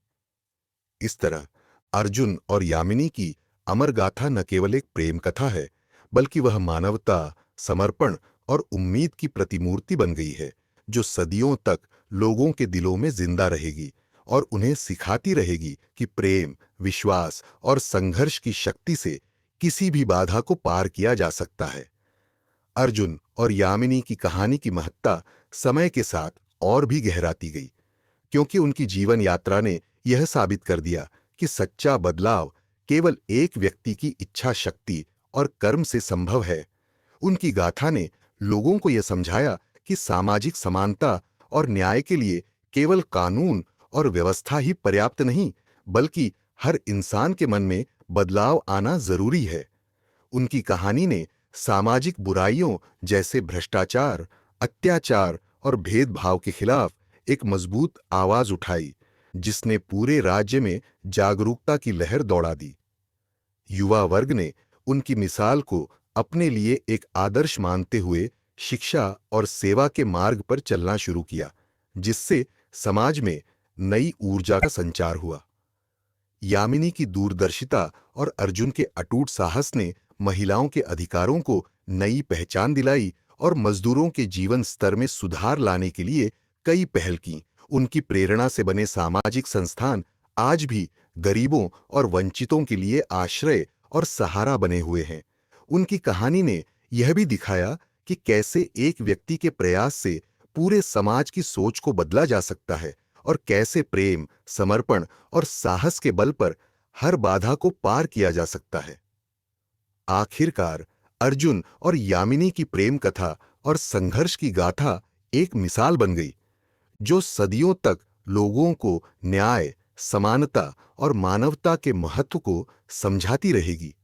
इस तरह अर्जुन और यामिनी की अमर गाथा न केवल एक प्रेम कथा है, बल्कि वह मानवता, समर्पण और उम्मीद की प्रतिमूर्ति बन गई है, जो सदियों तक लोगों के दिलों में जिंदा रहेगी और उन्हें सिखाती रहेगी कि प्रेम, विश्वास और संघर्ष की शक्ति से किसी भी बाधा को पार किया जा सकता है। अर्जुन और यामिनी की कहानी की महत्ता समय के साथ और भी गहराती गई, क्योंकि उनकी जीवन यात्रा ने यह साबित कर दिया कि सच्चा बदलाव केवल एक व्यक्ति की इच्छा शक्ति और कर्म से संभव है। उनकी गाथा ने लोगों को यह समझाया कि सामाजिक समानता और न्याय के लिए केवल कानून और व्यवस्था ही पर्याप्त नहीं, बल्कि हर इंसान के मन में बदलाव आना जरूरी है। उनकी कहानी ने सामाजिक बुराइयों जैसे भ्रष्टाचार, अत्याचार और भेदभाव के खिलाफ एक मजबूत आवाज उठाई, जिसने पूरे राज्य में जागरूकता की लहर दौड़ा दी। युवा वर्ग ने उनकी मिसाल को अपने लिए एक आदर्श मानते हुए शिक्षा और सेवा के मार्ग पर चलना शुरू किया, जिससे समाज में नई ऊर्जा का संचार हुआ। यामिनी की दूरदर्शिता और अर्जुन के अटूट साहस ने महिलाओं के अधिकारों को नई पहचान दिलाई और मजदूरों के जीवन स्तर में सुधार लाने के लिए कई पहल की। उनकी प्रेरणा से बने सामाजिक संस्थान आज भी गरीबों और वंचितों के लिए आश्रय और सहारा बने हुए हैं। उनकी कहानी ने यह भी दिखाया कि कैसे एक व्यक्ति के प्रयास से पूरे समाज की सोच को बदला जा सकता है और कैसे प्रेम, समर्पण और साहस के बल पर हर बाधा को पार किया जा सकता है। आखिरकार अर्जुन और यामिनी की प्रेम कथा और संघर्ष की गाथा एक मिसाल बन गई, जो सदियों तक लोगों को न्याय, समानता और मानवता के महत्व को समझाती रहेगी।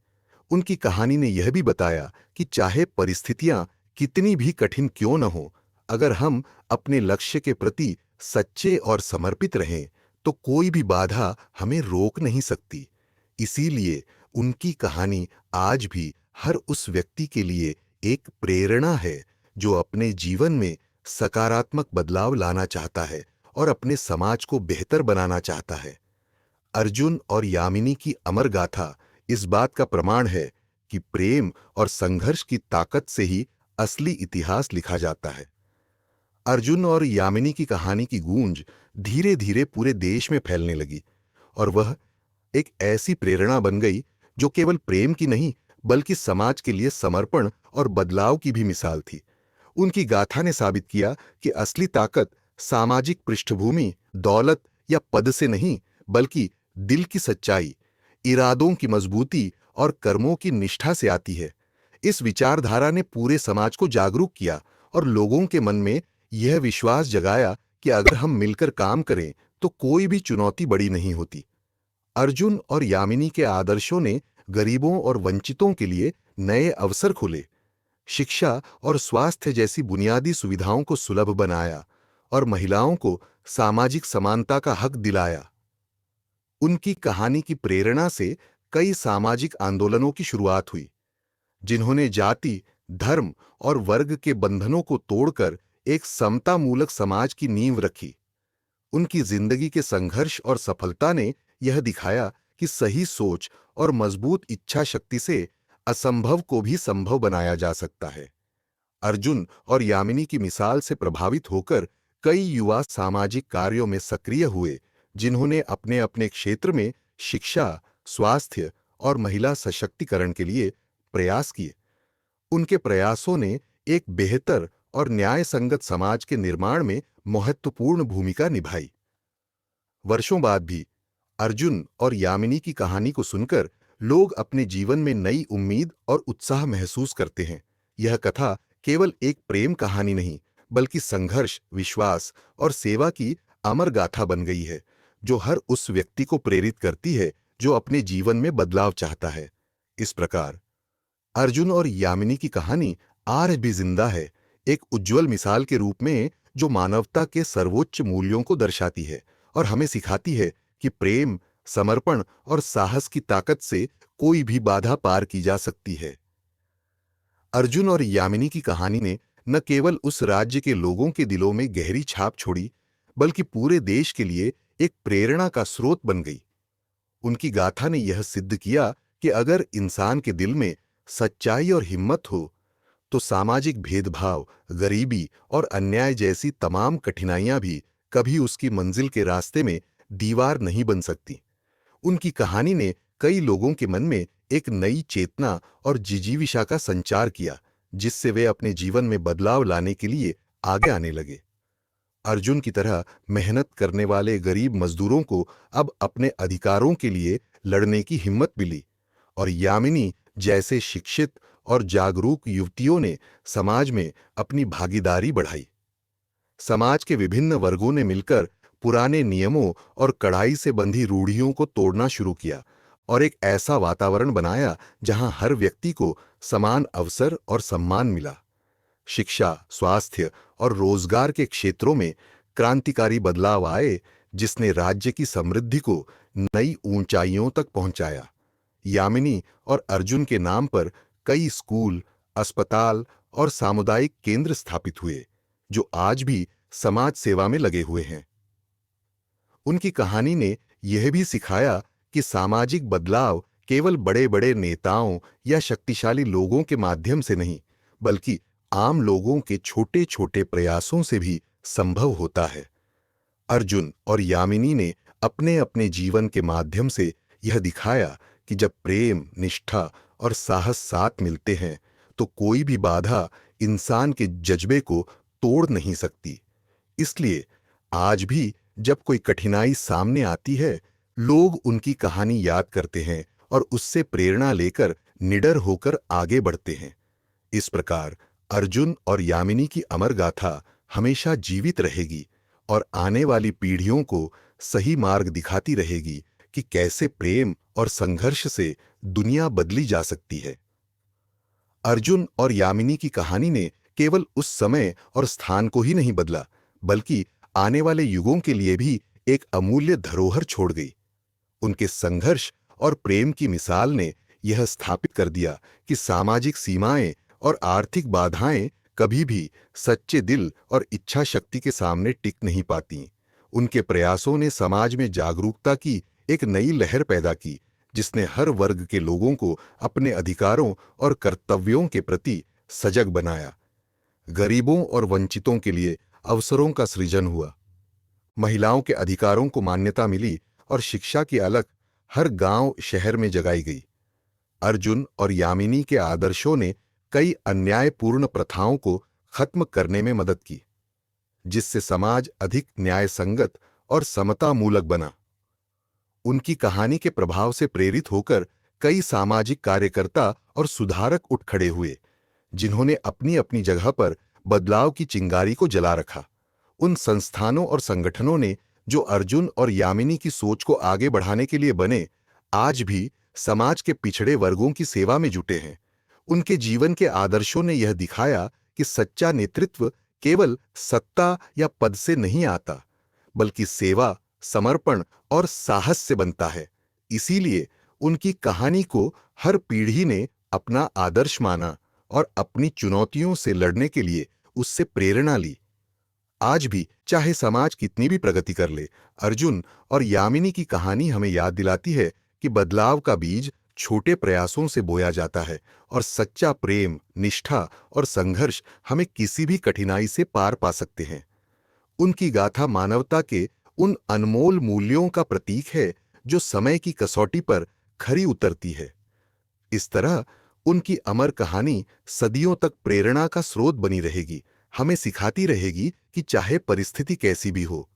उनकी कहानी ने यह भी बताया कि चाहे परिस्थितियां कितनी भी कठिन क्यों न हो, अगर हम अपने लक्ष्य के प्रति सच्चे और समर्पित रहें, तो कोई भी बाधा हमें रोक नहीं सकती। इसीलिए उनकी कहानी आज भी हर उस व्यक्ति के लिए एक प्रेरणा है, जो अपने जीवन में सकारात्मक बदलाव लाना चाहता है और अपने समाज को बेहतर बनाना चाहता है। अर्जुन और यामिनी की अमर गाथा इस बात का प्रमाण है कि प्रेम और संघर्ष की ताकत से ही असली इतिहास लिखा जाता है। अर्जुन और यामिनी की कहानी की गूंज धीरे धीरे पूरे देश में फैलने लगी और वह एक ऐसी प्रेरणा बन गई जो केवल प्रेम की नहीं, बल्कि समाज के लिए समर्पण और बदलाव की भी मिसाल थी। उनकी गाथा ने साबित किया कि असली ताकत सामाजिक पृष्ठभूमि, दौलत या पद से नहीं, बल्कि दिल की सच्चाई, इरादों की मजबूती और कर्मों की निष्ठा से आती है। इस विचारधारा ने पूरे समाज को जागरूक किया और लोगों के मन में यह विश्वास जगाया कि अगर हम मिलकर काम करें तो कोई भी चुनौती बड़ी नहीं होती। अर्जुन और यामिनी के आदर्शों ने गरीबों और वंचितों के लिए नए अवसर खोले, शिक्षा और स्वास्थ्य जैसी बुनियादी सुविधाओं को सुलभ बनाया और महिलाओं को सामाजिक समानता का हक दिलाया। उनकी कहानी की प्रेरणा से कई सामाजिक आंदोलनों की शुरुआत हुई, जिन्होंने जाति, धर्म और वर्ग के बंधनों को तोड़कर एक समतामूलक समाज की नींव रखी। उनकी जिंदगी के संघर्ष और सफलता ने यह दिखाया कि सही सोच और मजबूत इच्छा शक्ति से असंभव को भी संभव बनाया जा सकता है। अर्जुन और यामिनी की मिसाल से प्रभावित होकर कई युवा सामाजिक कार्यों में सक्रिय हुए, जिन्होंने अपने अपने क्षेत्र में शिक्षा, स्वास्थ्य और महिला सशक्तिकरण के लिए प्रयास किए। उनके प्रयासों ने एक बेहतर और न्याय संगत समाज के निर्माण में महत्वपूर्ण भूमिका निभाई। वर्षों बाद भी अर्जुन और यामिनी की कहानी को सुनकर लोग अपने जीवन में नई उम्मीद और उत्साह महसूस करते हैं। यह कथा केवल एक प्रेम कहानी नहीं, बल्कि संघर्ष, विश्वास और सेवा की अमर गाथा बन गई है, जो हर उस व्यक्ति को प्रेरित करती है जो अपने जीवन में बदलाव चाहता है। इस प्रकार अर्जुन और यामिनी की कहानी आज भी जिंदा है, एक उज्जवल मिसाल के रूप में जो मानवता के सर्वोच्च मूल्यों को दर्शाती है और हमें सिखाती है कि प्रेम, समर्पण और साहस की ताकत से कोई भी बाधा पार की जा सकती है। अर्जुन और यामिनी की कहानी ने न केवल उस राज्य के लोगों के दिलों में गहरी छाप छोड़ी, बल्कि पूरे देश के लिए एक प्रेरणा का स्रोत बन गई। उनकी गाथा ने यह सिद्ध किया कि अगर इंसान के दिल में सच्चाई और हिम्मत हो, तो सामाजिक भेदभाव, गरीबी और अन्याय जैसी तमाम कठिनाइयां भी कभी उसकी मंजिल के रास्ते में दीवार नहीं बन सकती। उनकी कहानी ने कई लोगों के मन में एक नई चेतना और जिजीविषा का संचार किया, जिससे वे अपने जीवन में बदलाव लाने के लिए आगे आने लगे। अर्जुन की तरह मेहनत करने वाले गरीब मजदूरों को अब अपने अधिकारों के लिए लड़ने की हिम्मत मिली, और यामिनी जैसे शिक्षित और जागरूक युवतियों ने समाज में अपनी भागीदारी बढ़ाई। समाज के विभिन्न वर्गों ने मिलकर पुराने नियमों और कड़ाई से बंधी रूढ़ियों को तोड़ना शुरू किया और एक ऐसा वातावरण बनाया जहां हर व्यक्ति को समान अवसर और सम्मान मिला। शिक्षा, स्वास्थ्य और रोजगार के क्षेत्रों में क्रांतिकारी बदलाव आए, जिसने राज्य की समृद्धि को नई ऊंचाइयों तक पहुंचाया। यामिनी और अर्जुन के नाम पर कई स्कूल, अस्पताल और सामुदायिक केंद्र स्थापित हुए, जो आज भी समाज सेवा में लगे हुए हैं। उनकी कहानी ने यह भी सिखाया कि सामाजिक बदलाव केवल बड़े-बड़े नेताओं या शक्तिशाली लोगों के माध्यम से नहीं, बल्कि आम लोगों के छोटे-छोटे प्रयासों से भी संभव होता है। अर्जुन और यामिनी ने अपने अपने जीवन के माध्यम से यह दिखाया कि जब प्रेम, निष्ठा और साहस साथ मिलते हैं, तो कोई भी बाधा इंसान के जज्बे को तोड़ नहीं सकती। इसलिए आज भी जब कोई कठिनाई सामने आती है, लोग उनकी कहानी याद करते हैं और उससे प्रेरणा लेकर निडर होकर आगे बढ़ते हैं। इस प्रकार अर्जुन और यामिनी की अमर गाथा हमेशा जीवित रहेगी और आने वाली पीढ़ियों को सही मार्ग दिखाती रहेगी कि कैसे प्रेम और संघर्ष से दुनिया बदली जा सकती है। अर्जुन और यामिनी की कहानी ने केवल उस समय और स्थान को ही नहीं बदला, बल्कि आने वाले युगों के लिए भी एक अमूल्य धरोहर छोड़ गई। उनके संघर्ष और प्रेम की मिसाल ने यह स्थापित कर दिया कि सामाजिक सीमाएं और आर्थिक बाधाएं कभी भी सच्चे दिल और इच्छा शक्ति के सामने टिक नहीं पाती। उनके प्रयासों ने समाज में जागरूकता की एक नई लहर पैदा की, जिसने हर वर्ग के लोगों को अपने अधिकारों और कर्तव्यों के प्रति सजग बनाया। गरीबों और वंचितों के लिए अवसरों का सृजन हुआ, महिलाओं के अधिकारों को मान्यता मिली और शिक्षा की अलख हर गांव शहर में जगाई गई। अर्जुन और यामिनी के आदर्शों ने कई अन्यायपूर्ण प्रथाओं को खत्म करने में मदद की, जिससे समाज अधिक न्याय संगत और समता मूलक बना। उनकी कहानी के प्रभाव से प्रेरित होकर कई सामाजिक कार्यकर्ता और सुधारक उठ खड़े हुए, जिन्होंने अपनी अपनी जगह पर बदलाव की चिंगारी को जला रखा। उन संस्थानों और संगठनों ने जो अर्जुन और यामिनी की सोच को आगे बढ़ाने के लिए बने, आज भी समाज के पिछड़े वर्गों की सेवा में जुटे हैं। उनके जीवन के आदर्शों ने यह दिखाया कि सच्चा नेतृत्व केवल सत्ता या पद से नहीं आता, बल्कि सेवा, समर्पण और साहस से बनता है। इसीलिए उनकी कहानी को हर पीढ़ी ने अपना आदर्श माना और अपनी चुनौतियों से लड़ने के लिए उससे प्रेरणा ली। आज भी चाहे समाज कितनी भी प्रगति कर ले, अर्जुन और यामिनी की कहानी हमें याद दिलाती है कि बदलाव का बीज छोटे प्रयासों से बोया जाता है और सच्चा प्रेम, निष्ठा और संघर्ष हमें किसी भी कठिनाई से पार पा सकते हैं। उनकी गाथा मानवता के उन अनमोल मूल्यों का प्रतीक है जो समय की कसौटी पर खरी उतरती है। इस तरह उनकी अमर कहानी सदियों तक प्रेरणा का स्रोत बनी रहेगी, हमें सिखाती रहेगी कि चाहे परिस्थिति कैसी भी हो,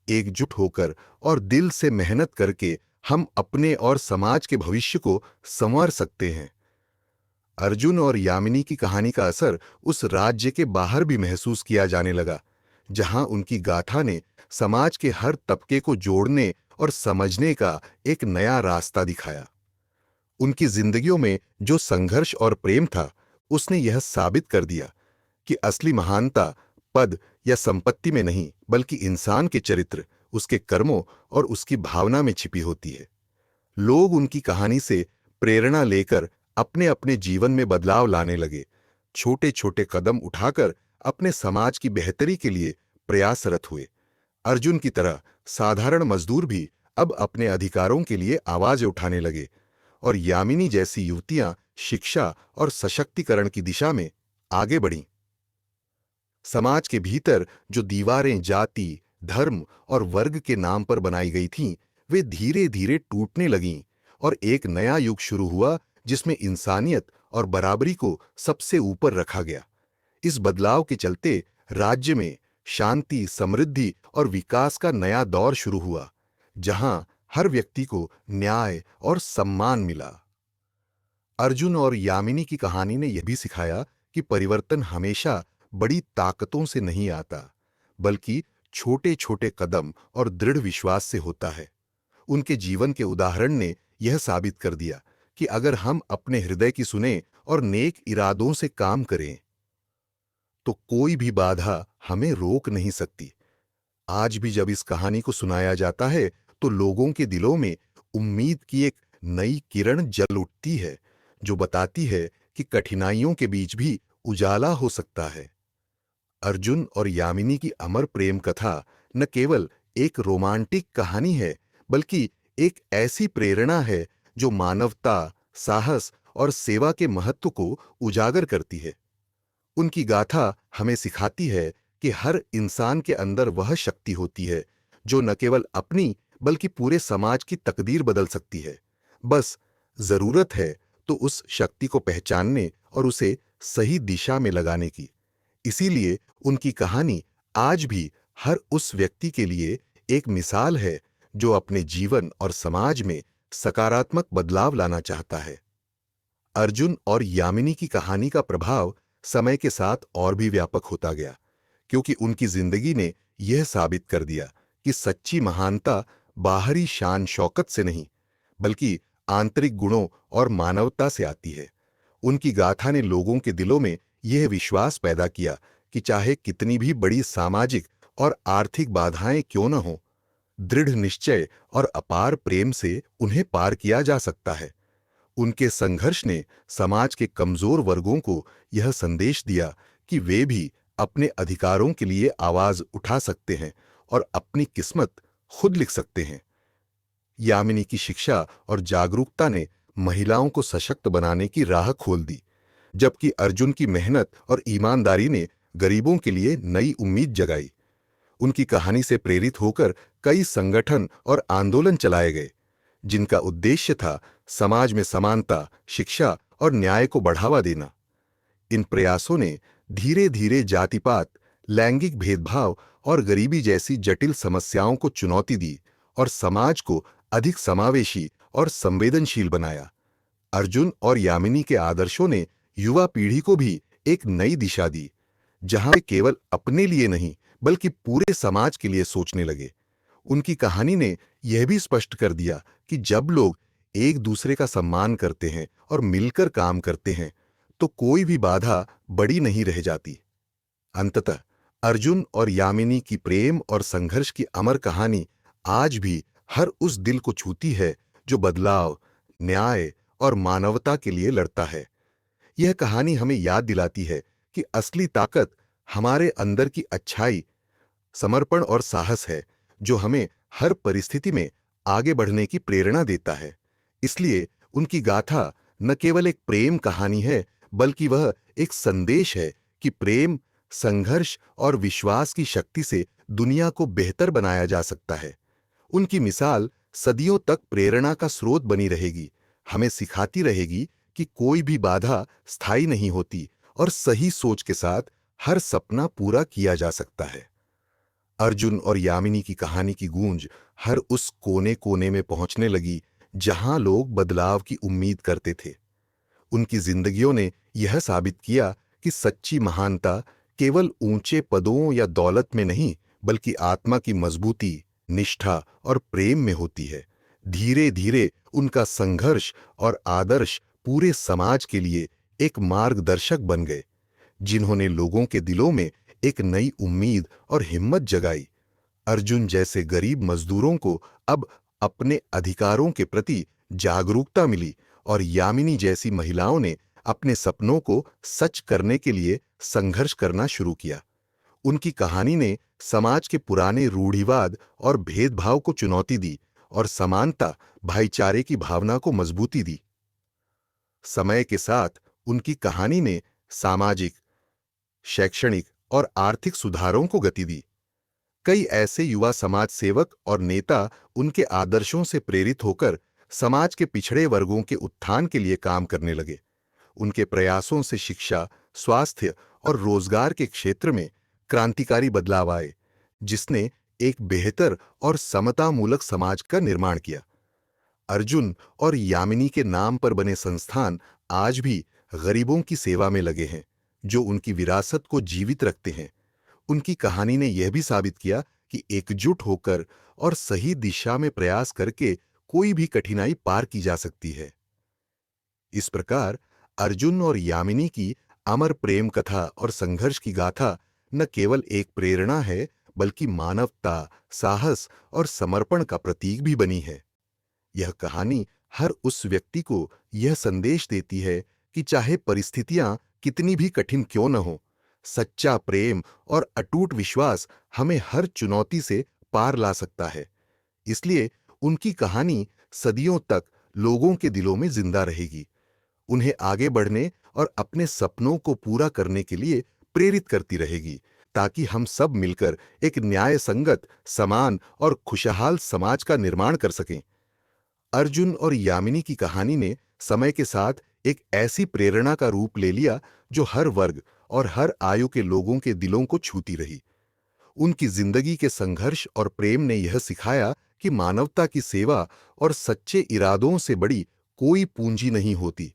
एकजुट होकर और दिल से मेहनत करके हम अपने और समाज के भविष्य को संवार सकते हैं। अर्जुन और यामिनी की कहानी का असर उस राज्य के बाहर भी महसूस किया जाने लगा, जहां उनकी गाथा ने समाज के हर तबके को जोड़ने और समझने का एक नया रास्ता दिखाया। उनकी जिंदगियों में जो संघर्ष और प्रेम था, उसने यह साबित कर दिया कि असली महानता पद या संपत्ति में नहीं, बल्कि इंसान के चरित्र, उसके कर्मों और उसकी भावना में छिपी होती है। लोग उनकी कहानी से प्रेरणा लेकर अपने अपने जीवन में बदलाव लाने लगे, छोटे छोटे कदम उठाकर अपने समाज की बेहतरी के लिए प्रयासरत हुए। अर्जुन की तरह साधारण मजदूर भी अब अपने अधिकारों के लिए आवाज उठाने लगे, और यामिनी जैसी युवतियां शिक्षा और सशक्तिकरण की दिशा में आगे बढ़ीं। समाज के भीतर जो दीवारें जाति, धर्म और वर्ग के नाम पर बनाई गई थीं, वे धीरे धीरे टूटने लगीं और एक नया युग शुरू हुआ जिसमें इंसानियत और बराबरी को सबसे ऊपर रखा गया। इस बदलाव के चलते राज्य में शांति, समृद्धि और विकास का नया दौर शुरू हुआ, जहां हर व्यक्ति को न्याय और सम्मान मिला। अर्जुन और यामिनी की कहानी ने यह भी सिखाया कि परिवर्तन हमेशा बड़ी ताकतों से नहीं आता, बल्कि छोटे छोटे कदम और दृढ़ विश्वास से होता है। उनके जीवन के उदाहरण ने यह साबित कर दिया कि अगर हम अपने हृदय की सुने और नेक इरादों से काम करें, तो कोई भी बाधा हमें रोक नहीं सकती। आज भी जब इस कहानी को सुनाया जाता है, तो लोगों के दिलों में उम्मीद की एक नई किरण जल उठती है, जो बताती है कि कठिनाइयों के बीच भी उजाला हो सकता है। अर्जुन और यामिनी की अमर प्रेम कथा न केवल एक रोमांटिक कहानी है, बल्कि एक ऐसी प्रेरणा है जो मानवता, साहस और सेवा के महत्व को उजागर करती है। उनकी गाथा हमें सिखाती है कि हर इंसान के अंदर वह शक्ति होती है जो न केवल अपनी बल्कि पूरे समाज की तकदीर बदल सकती है। बस जरूरत है तो उस शक्ति को पहचानने और उसे सही दिशा में लगाने की। इसीलिए उनकी कहानी आज भी हर उस व्यक्ति के लिए एक मिसाल है जो अपने जीवन और समाज में सकारात्मक बदलाव लाना चाहता है। अर्जुन और यामिनी की कहानी का प्रभाव समय के साथ और भी व्यापक होता गया, क्योंकि उनकी जिंदगी ने यह साबित कर दिया कि सच्ची महानता बाहरी शान शौकत से नहीं, बल्कि आंतरिक गुणों और मानवता से आती है। उनकी गाथा ने लोगों के दिलों में यह विश्वास पैदा किया कि चाहे कितनी भी बड़ी सामाजिक और आर्थिक बाधाएं क्यों न हों, दृढ़ निश्चय और अपार प्रेम से उन्हें पार किया जा सकता है। उनके संघर्ष ने समाज के कमजोर वर्गों को यह संदेश दिया कि वे भी अपने अधिकारों के लिए आवाज उठा सकते हैं और अपनी किस्मत खुद लिख सकते हैं। यामिनी की शिक्षा और जागरूकता ने महिलाओं को सशक्त बनाने की राह खोल दी, जबकि अर्जुन की मेहनत और ईमानदारी ने गरीबों के लिए नई उम्मीद जगाई। उनकी कहानी से प्रेरित होकर कई संगठन और आंदोलन चलाए गए, जिनका उद्देश्य था समाज में समानता, शिक्षा और न्याय को बढ़ावा देना। इन प्रयासों ने धीरे धीरे जातिपात, लैंगिक भेदभाव और गरीबी जैसी जटिल समस्याओं को चुनौती दी और समाज को अधिक समावेशी और संवेदनशील बनाया। अर्जुन और यामिनी के आदर्शों ने युवा पीढ़ी को भी एक नई दिशा दी, जहां वे केवल अपने लिए नहीं बल्कि पूरे समाज के लिए सोचने लगे। उनकी कहानी ने यह भी स्पष्ट कर दिया कि जब लोग एक दूसरे का सम्मान करते हैं और मिलकर काम करते हैं, तो कोई भी बाधा बड़ी नहीं रह जाती। अंततः अर्जुन और यामिनी की प्रेम और संघर्ष की अमर कहानी आज भी हर उस दिल को छूती है जो बदलाव, न्याय और मानवता के लिए लड़ता है। यह कहानी हमें याद दिलाती है कि असली ताकत हमारे अंदर की अच्छाई, समर्पण और साहस है, जो हमें हर परिस्थिति में आगे बढ़ने की प्रेरणा देता है। इसलिए उनकी गाथा न केवल एक प्रेम कहानी है, बल्कि वह एक संदेश है कि प्रेम, संघर्ष और विश्वास की शक्ति से दुनिया को बेहतर बनाया जा सकता है। उनकी मिसाल सदियों तक प्रेरणा का स्रोत बनी रहेगी, हमें सिखाती रहेगी कि कोई भी बाधा स्थायी नहीं होती और सही सोच के साथ हर सपना पूरा किया जा सकता है। अर्जुन और यामिनी की कहानी की गूंज हर उस कोने कोने में पहुंचने लगी जहां लोग बदलाव की उम्मीद करते थे। उनकी जिंदगियों ने यह साबित किया कि सच्ची महानता केवल ऊंचे पदों या दौलत में नहीं, बल्कि आत्मा की मजबूती, निष्ठा और प्रेम में होती है। धीरे धीरे उनका संघर्ष और आदर्श पूरे समाज के लिए एक मार्गदर्शक बन गए, जिन्होंने लोगों के दिलों में एक नई उम्मीद और हिम्मत जगाई। अर्जुन जैसे गरीब मजदूरों को अब अपने अधिकारों के प्रति जागरूकता मिली और यामिनी जैसी महिलाओं ने अपने सपनों को सच करने के लिए संघर्ष करना शुरू किया। उनकी कहानी ने समाज के पुराने रूढ़िवाद और भेदभाव को चुनौती दी और समानता, भाईचारे की भावना को मजबूती दी। समय के साथ उनकी कहानी ने सामाजिक, शैक्षणिक और आर्थिक सुधारों को गति दी। कई ऐसे युवा समाज सेवक और नेता उनके आदर्शों से प्रेरित होकर समाज के पिछड़े वर्गों के उत्थान के लिए काम करने लगे। उनके प्रयासों से शिक्षा, स्वास्थ्य और रोजगार के क्षेत्र में क्रांतिकारी बदलाव आए, जिसने एक बेहतर और समतामूलक समाज का निर्माण किया। अर्जुन और यामिनी के नाम पर बने संस्थान आज भी गरीबों की सेवा में लगे हैं, जो उनकी विरासत को जीवित रखते हैं। उनकी कहानी ने यह भी साबित किया कि एकजुट होकर और सही दिशा में प्रयास करके कोई भी कठिनाई पार की जा सकती है। इस प्रकार अर्जुन और यामिनी की अमर प्रेम कथा और संघर्ष की गाथा न केवल एक प्रेरणा है, बल्कि मानवता, साहस और समर्पण का प्रतीक भी बनी है। यह कहानी हर उस व्यक्ति को यह संदेश देती है कि चाहे परिस्थितियां कितनी भी कठिन क्यों न हो, सच्चा प्रेम और अटूट विश्वास हमें हर चुनौती से पार ला सकता है। इसलिए उनकी कहानी सदियों तक लोगों के दिलों में जिंदा रहेगी, उन्हें आगे बढ़ने और अपने सपनों को पूरा करने के लिए प्रेरित करती रहेगी, ताकि हम सब मिलकर एक न्याय संगत, समान और खुशहाल समाज का निर्माण कर सकें। अर्जुन और यामिनी की कहानी ने समय के साथ एक ऐसी प्रेरणा का रूप ले लिया जो हर वर्ग और हर आयु के लोगों के दिलों को छूती रही। उनकी जिंदगी के संघर्ष और प्रेम ने यह सिखाया कि मानवता की सेवा और सच्चे इरादों से बड़ी कोई पूंजी नहीं होती।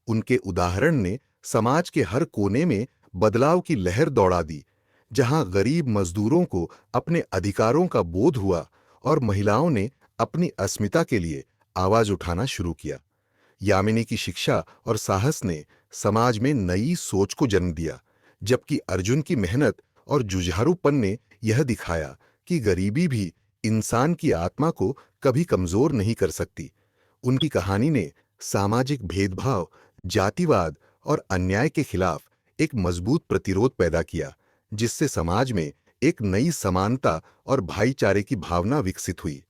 उनके उदाहरण ने समाज के हर कोने में बदलाव की लहर दौड़ा दी, जहां गरीब मजदूरों को अपने अधिकारों का बोध हुआ और महिलाओं ने अपनी अस्मिता के लिए आवाज उठाना शुरू किया। यामिनी की शिक्षा और साहस ने समाज में नई सोच को जन्म दिया, जबकि अर्जुन की मेहनत और जुझारूपन ने यह दिखाया कि गरीबी भी इंसान की आत्मा को कभी कमजोर नहीं कर सकती। उनकी कहानी ने सामाजिक भेदभाव, जातिवाद और अन्याय के खिलाफ एक मजबूत प्रतिरोध पैदा किया, जिससे समाज में एक नई समानता और भाईचारे की भावना विकसित हुई।